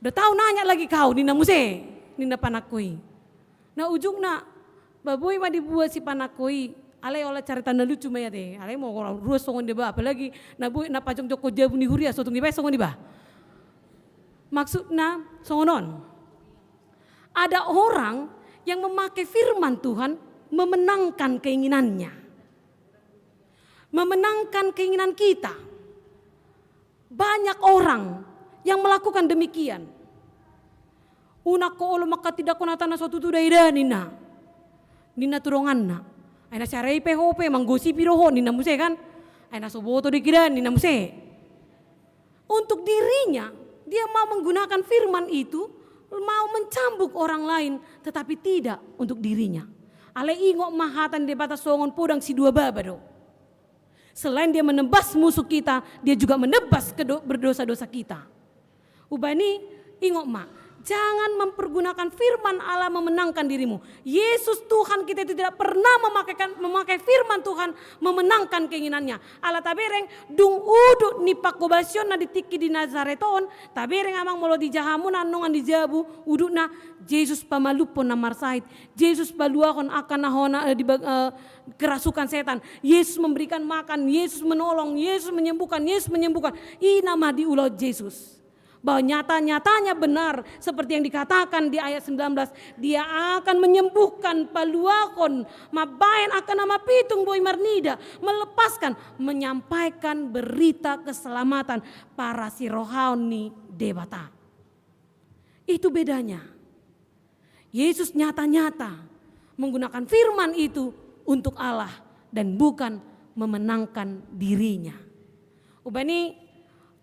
udah tahu nanya lagi kau nina muse nina panakui. Nah ujung na baboy ma dibuat si panakui. Alay olah cerita na lucu maya deh. Alay mau orang ruas songon deba apalagi na boy na pajong joko jabu ni huria sotung di songon diba. Maksudnya songonon. Ada orang yang memakai firman Tuhan memenangkan keinginannya. Memenangkan keinginan kita. Banyak orang yang melakukan demikian. Unako olo maka tidak kuna tanah suatu tu daida nina turongan na aina sarai PHP manggosi piroho nina muse kan aina soboto dikira nina muse untuk dirinya dia mau menggunakan firman itu mau mencambuk orang lain tetapi tidak untuk dirinya ale ingok mahatan de batas songon podang si dua babado selain dia menebas musuh kita dia juga menebas berdosa-dosa kita ubani ingok ma jangan mempergunakan firman Allah memenangkan dirimu. Yesus Tuhan kita itu tidak pernah memakai firman Tuhan memenangkan keinginannya. Allah tabereng dung uduk ni pakobasion na ditiki di Nazareton. Tabereng amang molo di jahamunan nongan di jabu uduk na Yesus pamalupon na marsait. Yesus baluahon akan nahona kerasukan setan. Yesus memberikan makan, Yesus menolong, Yesus menyembuhkan. Ina mah diulau Yesus. Bahwa nyata-nyatanya benar seperti yang dikatakan di ayat 19. Dia akan menyembuhkan paluakon, mabayan akan nama pitung boy marnida. Melepaskan, menyampaikan berita keselamatan para si rohani debata. Itu bedanya. Yesus nyata-nyata menggunakan firman itu untuk Allah dan bukan memenangkan dirinya. Ubani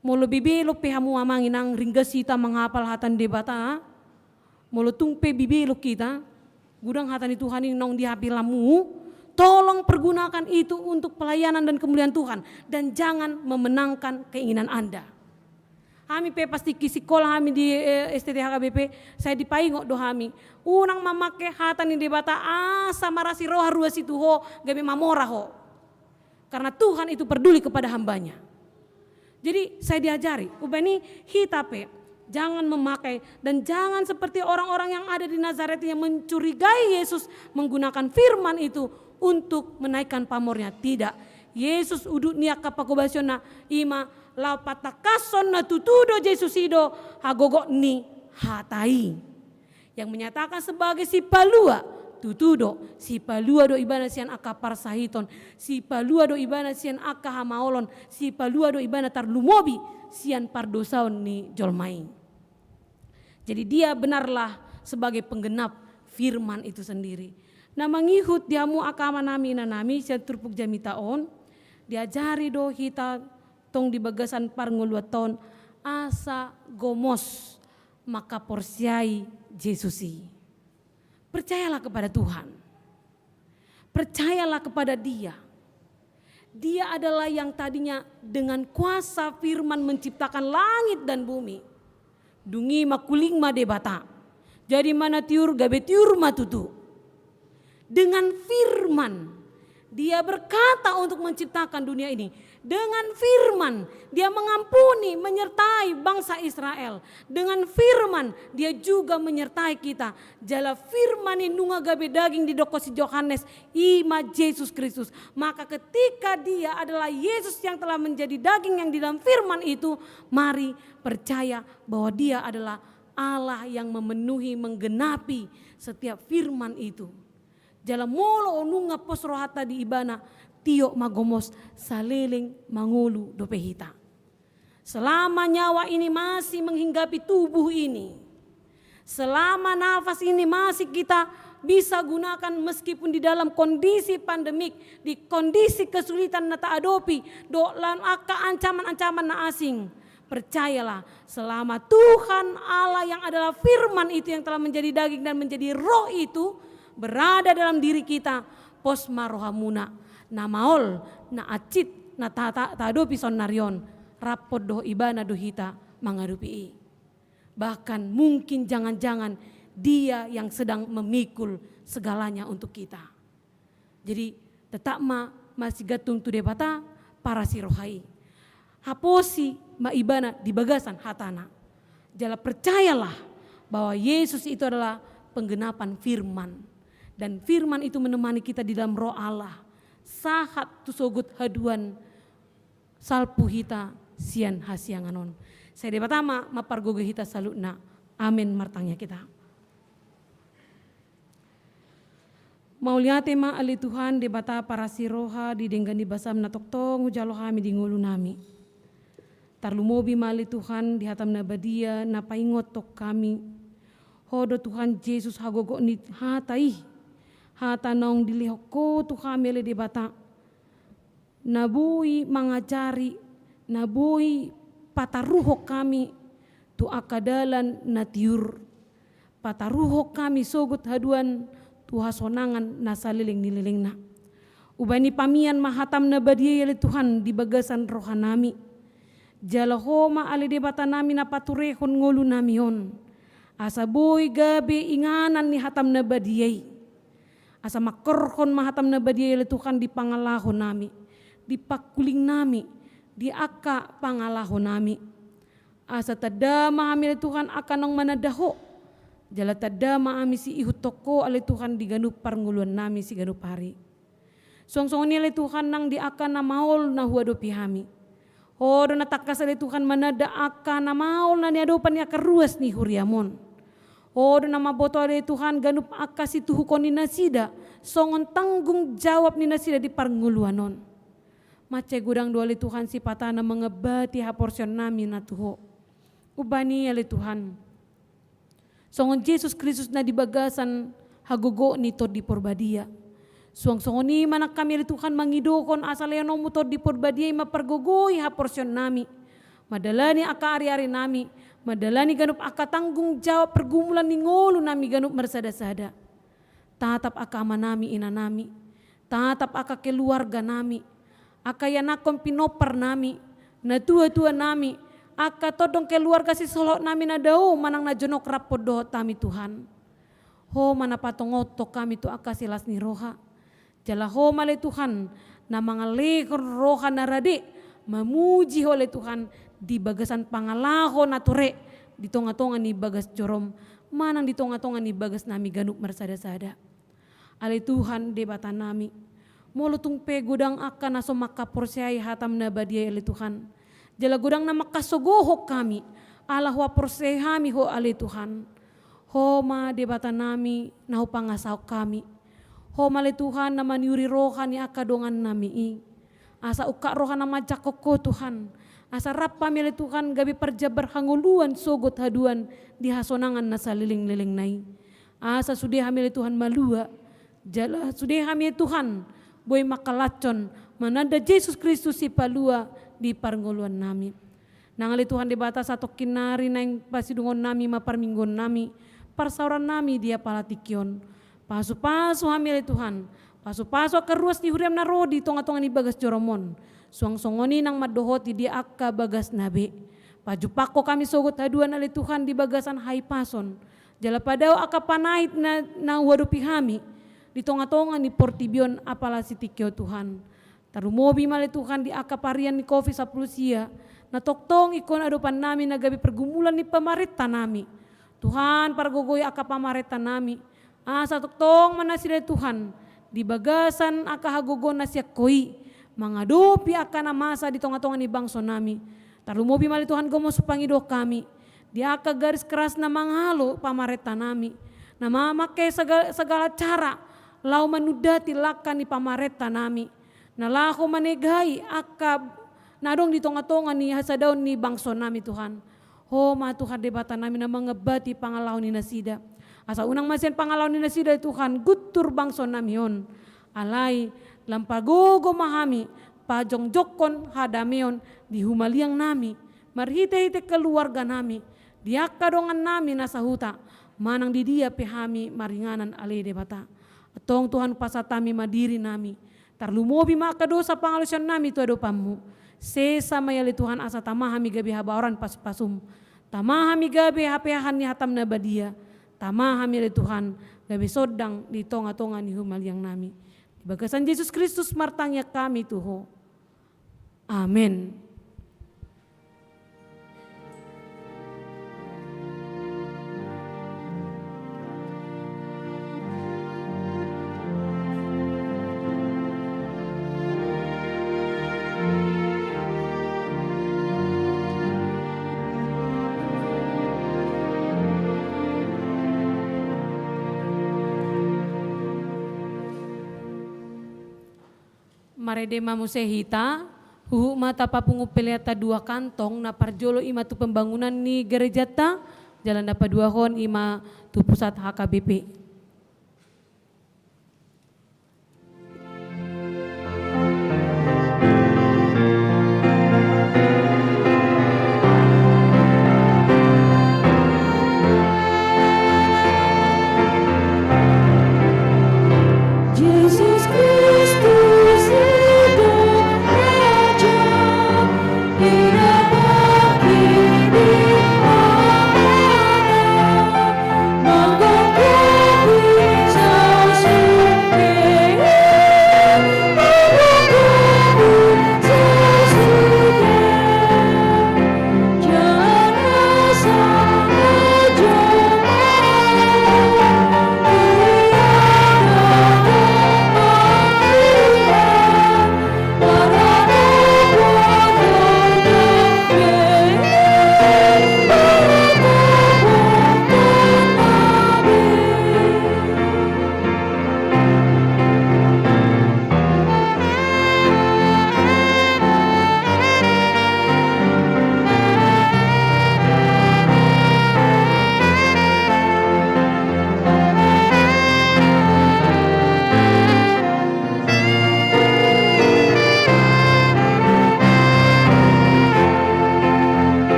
mulu bibilo pehamu amanginang ringgasita menghapal hatan debata, mulu tungpe bibilo kita, gudang hatan Tuhan yang nong dihapilamu, tolong pergunakan itu untuk pelayanan dan kemuliaan Tuhan dan jangan memenangkan keinginan Anda. Kami pasti kisikola kami di STTHKBP, saya dipaingok do kami. Unang memakai hatan di debata asa marasi roha ruas itu ho, gabi mamora ho. Karena Tuhan itu peduli kepada hambanya. Jadi saya diajari, ubani hitape, jangan memakai dan jangan seperti orang-orang yang ada di Nazaret yang mencurigai Yesus menggunakan firman itu untuk menaikkan pamornya. Tidak, Yesus uduk niak kapakobasiona ima lau patakason na tutudo Yesus ido hagogok ni hatai. Yang menyatakan sebagai si palua. Tutudo, si palua do ibana sian aka parsahiton, si palua do ibana sian aka hamaolon, si palua do ibana tarlumobi sian pardosaon ni jolmai. Jadi dia benarlah sebagai penggenap firman itu sendiri. Nah mangihut diamu akama nami nanami sian turpuk jamitaon, diajari do hita tong di bagasan parnguluaton asa gomos maka porsiai Jesusi. Percayalah kepada Tuhan. Percayalah kepada Dia. Dia adalah yang tadinya dengan kuasa firman menciptakan langit dan bumi. Dungi makuling madebata. Jadi mana tiur gabe tiur matutu. Dengan firman Dia berkata untuk menciptakan dunia ini. Dengan firman Dia mengampuni, menyertai bangsa Israel. Dengan firman Dia juga menyertai kita. Jala firman nunga gabe daging di dokosi Yohanes ima Yesus Kristus. Maka ketika Dia adalah Yesus yang telah menjadi daging yang di dalam firman itu, mari percaya bahwa Dia adalah Allah yang memenuhi, menggenapi setiap firman itu. Jala molo onunga posrohata di ibana tio magomos saliling mangulu dopehita. Selama nyawa ini masih menghinggapi tubuh ini, selama nafas ini masih kita bisa gunakan meskipun di dalam kondisi pandemik, di kondisi kesulitan na taadopi, do lan aka ancaman-ancaman na asing. Percayalah selama Tuhan Allah yang adalah firman itu yang telah menjadi daging dan menjadi roh itu berada dalam diri kita, posma rohamuna na maol na acit na tadopi sonarion rapod do ibana do hita mangarupi. Bahkan mungkin jangan-jangan Dia yang sedang memikul segalanya untuk kita. Jadi tetap masih gatung tu debata para si rohai. Haposi ma ibana di bagasan hatana. Jala percayalah bahwa Yesus itu adalah penggenapan firman. Dan firman itu menemani kita di dalam roh Allah. Sahat tu sogut haduan salpu hita sian hasianganon. Saya debatama mapargogo hita salutna. Amin martangnya kita. Mauliate ma ali Tuhan debata para siroha di denggani basam na toktong ujalo kami di ngulu nami. Tarlumobi ma ali Tuhan di hatam na badia na paingot tok kami. Hodo Tuhan Yesus hagogo ni hatai. Hata naong dilihoko tu kami le debata. Nabui mangajari, nabui pataruho kami tu akadalan natiur. Pataruho kami sogut haduan tu hasonangan nasaliling nililing na. Ubani pamian mahatam na badia yale Tuhan di bagasan rohanami. Jalahoma ali debata nami na paturehon ngulu namion. Asa boy gabe inganan ni hatam na badiyay. Asa makorhon mahatam na badia Tuhan di pangalahon nami, di pakuling nami, di aka pangalahon nami. Asa tada mahami Tuhan akan nang manadaho, jala tada mahami si ihutoko ale Tuhan di ganup parnguluan nami si ganup hari. Song-song ni ale Tuhan nang di aka na maol na huado pihami. Ho do natakas ali Tuhan manada aka na maul na niadopan ni aka ruas ni huriamon. Ho do nama boto ali Tuhan ganup aka si tuhukon ni nasida songon tanggung jawab ni nasida di parnguluanon. Mace gudang do ali Tuhan si patana mengebati haporsion nami na tuho. Ubani ali Tuhan. Songon Yesus Kristus na di bagasan hagogo ni tod di porbadia. Suang-songoni manak kami ali Tuhan mangidokon asal yang nomutor di porbadia ima pergogoi ha porsion nami. Madalani aka ari-ari nami. Madalani ganup aka tanggung jawab pergumulan ni ngolu nami ganup mersada-sada. Tatap aka ama nami ina nami. Tatap aka keluarga nami. Aka yanakon pinopar nami. Na tua-tua nami. Aka todong keluarga si solok nami na dao manang na jonok rapod doho tami Tuhan. Ho mana patongoto kami tu aka silas ni roha. Jala ho male Tuhan na mangalekon roha narade memuji oleh Tuhan di bagasan pangalaho nature di tonga-tonga ni bagas jorom manang di tonga-tonga ni bagas nami ganup mersada-sada. Ale Tuhan debata nami molutung pe gudang akan naso maka porsiai hatam na badia ale Tuhan. Jala gudang na makasogoho kami Allah wa porsehami ho ale Tuhan. Ho ma debata nami na ho pangasaw kami. Ho male Tuhan na maniuri rohan ni akadongan nami asa uka rohan na majakoko Tuhan asa rapa mele Tuhan gabi perjabar hanguluan sogot haduan di hasonangan na saliling-liling nai asa sudah hamile Tuhan malua jala sudah hamile Tuhan boy makalacon mananda Yesus Kristus si palua di parnguluan nami nangali Tuhan debata satu kinari naing pasidungon nami maparminggon nami parsauran nami dia palatikion. Pasu-pasu hamil Tuhan, pasu-pasu keruas di huriam narodi tonga-tonga ni bagas joromon. Suang-songoni nang madohoti di akka bagas nabe. Pajupako kami sogot haduan ali Tuhan di bagasan hai pason. Jala padao akka panait na wadupi hami. Di tonga-tonga ni portibion apala sitikyo Tuhan. Tarumobi mali Tuhan di akka parian ni kofi sapulusia. Na toktong ikon adopan nami na gabi pergumulan ni pamarita nami. Tuhan pargogoy akka pamarita nami. Asa toktong manasira Tuhan di bagasan aka hagogon na siya koi mangadopi aka na masa di tonga-tonga ni bangso nami tarumobi mali Tuhan gomo supangido kami di aka garis keras na mangalo pamareta nami na mamake segala cara lau manudati lakan ni pamareta nami na lako manegai aka nadong di tonga-tonga ni hasadaon ni bangso nami Tuhan ho ma Tuhan debata nami na mengebati pangalaw ni nasida. Asa unang masyan pangalaw ni nasida Tuhan gutur bangso namion. Alay lampagogo mahami pajongjokon hadamion di humaliang nami. Marhite-hite keluarga nami. Diaka dongan nami nasa huta. Manang di dia pehami maringanan ale debata. Atong Tuhan pasatami madiri nami. Tarlumobi maka dosa pangalusan nami tu adopamu. Sesa mayali Tuhan asa tamahami gabi habaoran pas-pasum. Tamahami gabi hapehan ni hatam na badia. Tamahami ali Tuhan gabi sodang di tonga-tonga ni humaliang nami. Di bagasan Yesus Kristus martangnya kami tuho. Amin. Maredema musehita, huhu mata papungu peleata dua kantong na parjolo ima tu pembangunan ni gereja ta, jalan dapat dua hon ima tu pusat HKBP. Mangga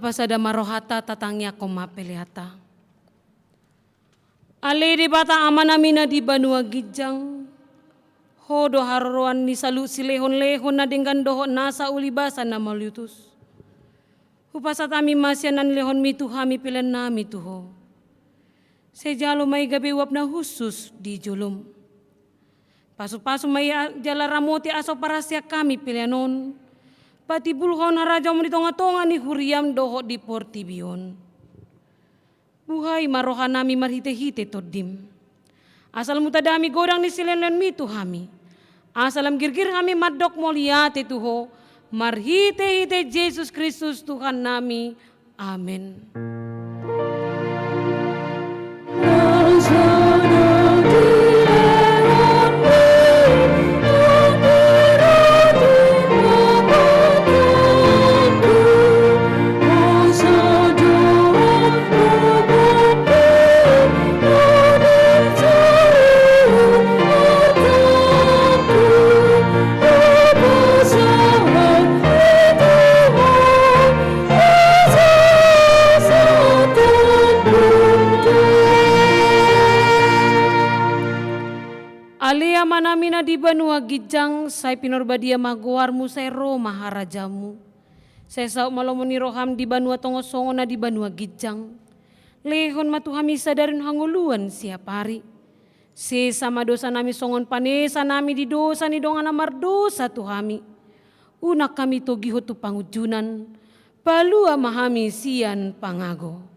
Bapa sada marohata tatangya koma peleata. Ale di bata amanamina di Banua Gijang. Hodo haruan ni salu silehon-lehon na dengan doho nasa ulibasa na malutus. Upasat ami masyanan lehon mitu hami pilan nami tuho. Sejalo may gabi wap na husus di julum. Pasu-pasu may jala ramoti aso parasya kami pilanon. Pati bulhon na raja mo tonga-tonga ni huriam doho di portibion. Buhay maroha nami marhite-hite todim. Asal mutadami godang ni silenlen mitu hami. Asalam girgir kami madok moliate tuho. Marhite-hite Yesus Kristus Tuhan nami. Amin. Alia manamina di Banua Gijang, saya pinorbadia magoarmu saya ro maharajamu. Saya sauk malomoni roham di Banua Tongosongona di Banua Gijang. Lehon matuhami sadarin hanguluan siap hari. Sesama dosa nami songon panesa nami di dosa ni dongan amar dosa tuhami. Unak kami togi hotu pangujunan, palua mahami sian pangago.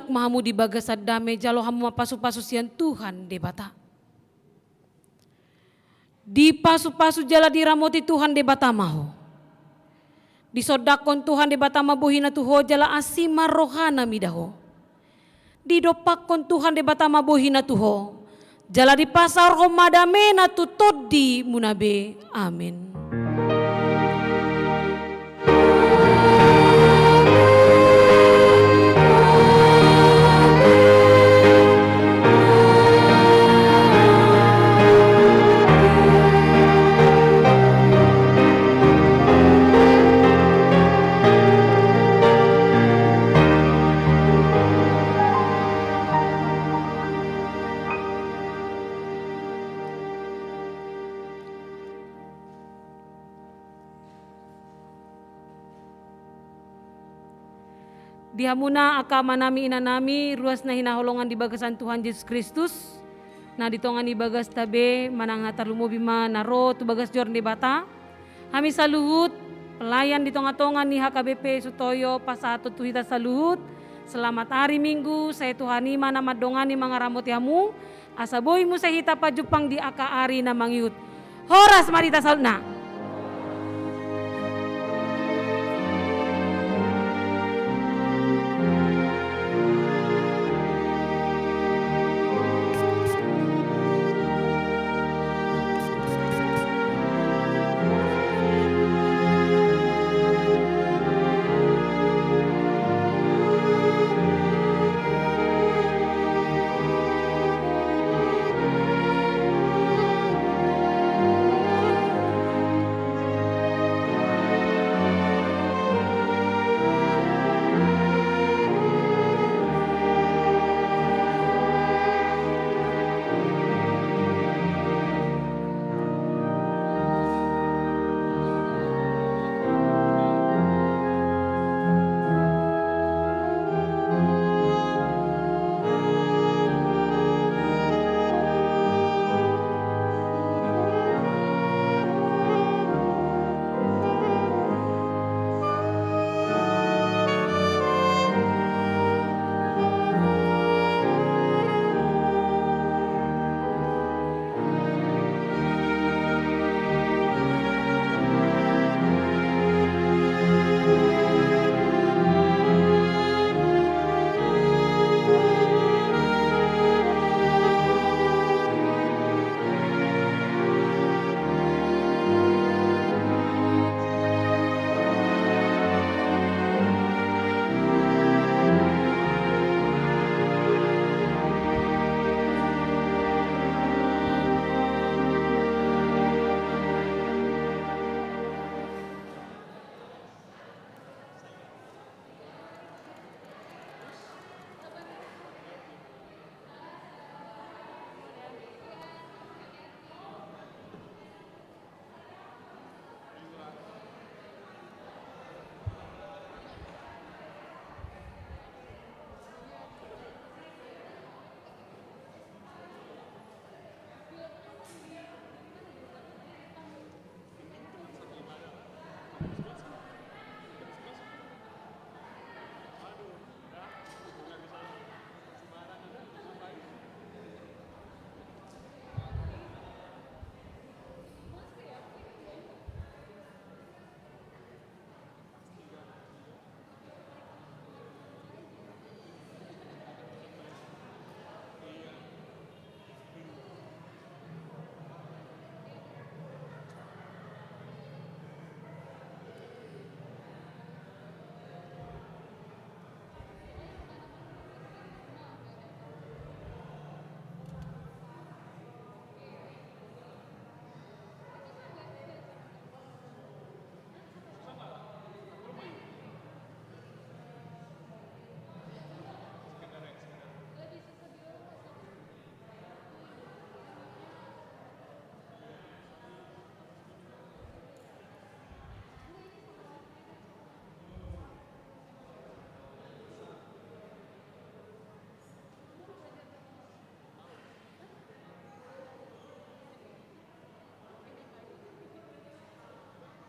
Mahamu di bagasad dame jalo hamu mapasu-pasu sian Tuhan debata. Di pasu-pasu jala diramoti Tuhan debata maho. Di sodakon Tuhan debata mabuhina tuho jala asima rohana midaho. Di dopakon Tuhan debata mabuhina tuho jala di pasar homadame na tutod di munabe. Amin. Dihamuna akama nami ina nami ruas na hinaholongan di bagasan Tuhan Yesus Kristus. Na ditongan di bagas tabe manangatar lumobima naro tu bagas jor di bata. Kami saluhut pelayan di tonga-tonga ni HKBP Sutoyo pasato tuhita saluhut. Selamat hari Minggu saya Tuhani mana madongani mga ramot yamu. Asaboy mo sa hita pa jupang di aka ari na mangyut. Horas marita salna.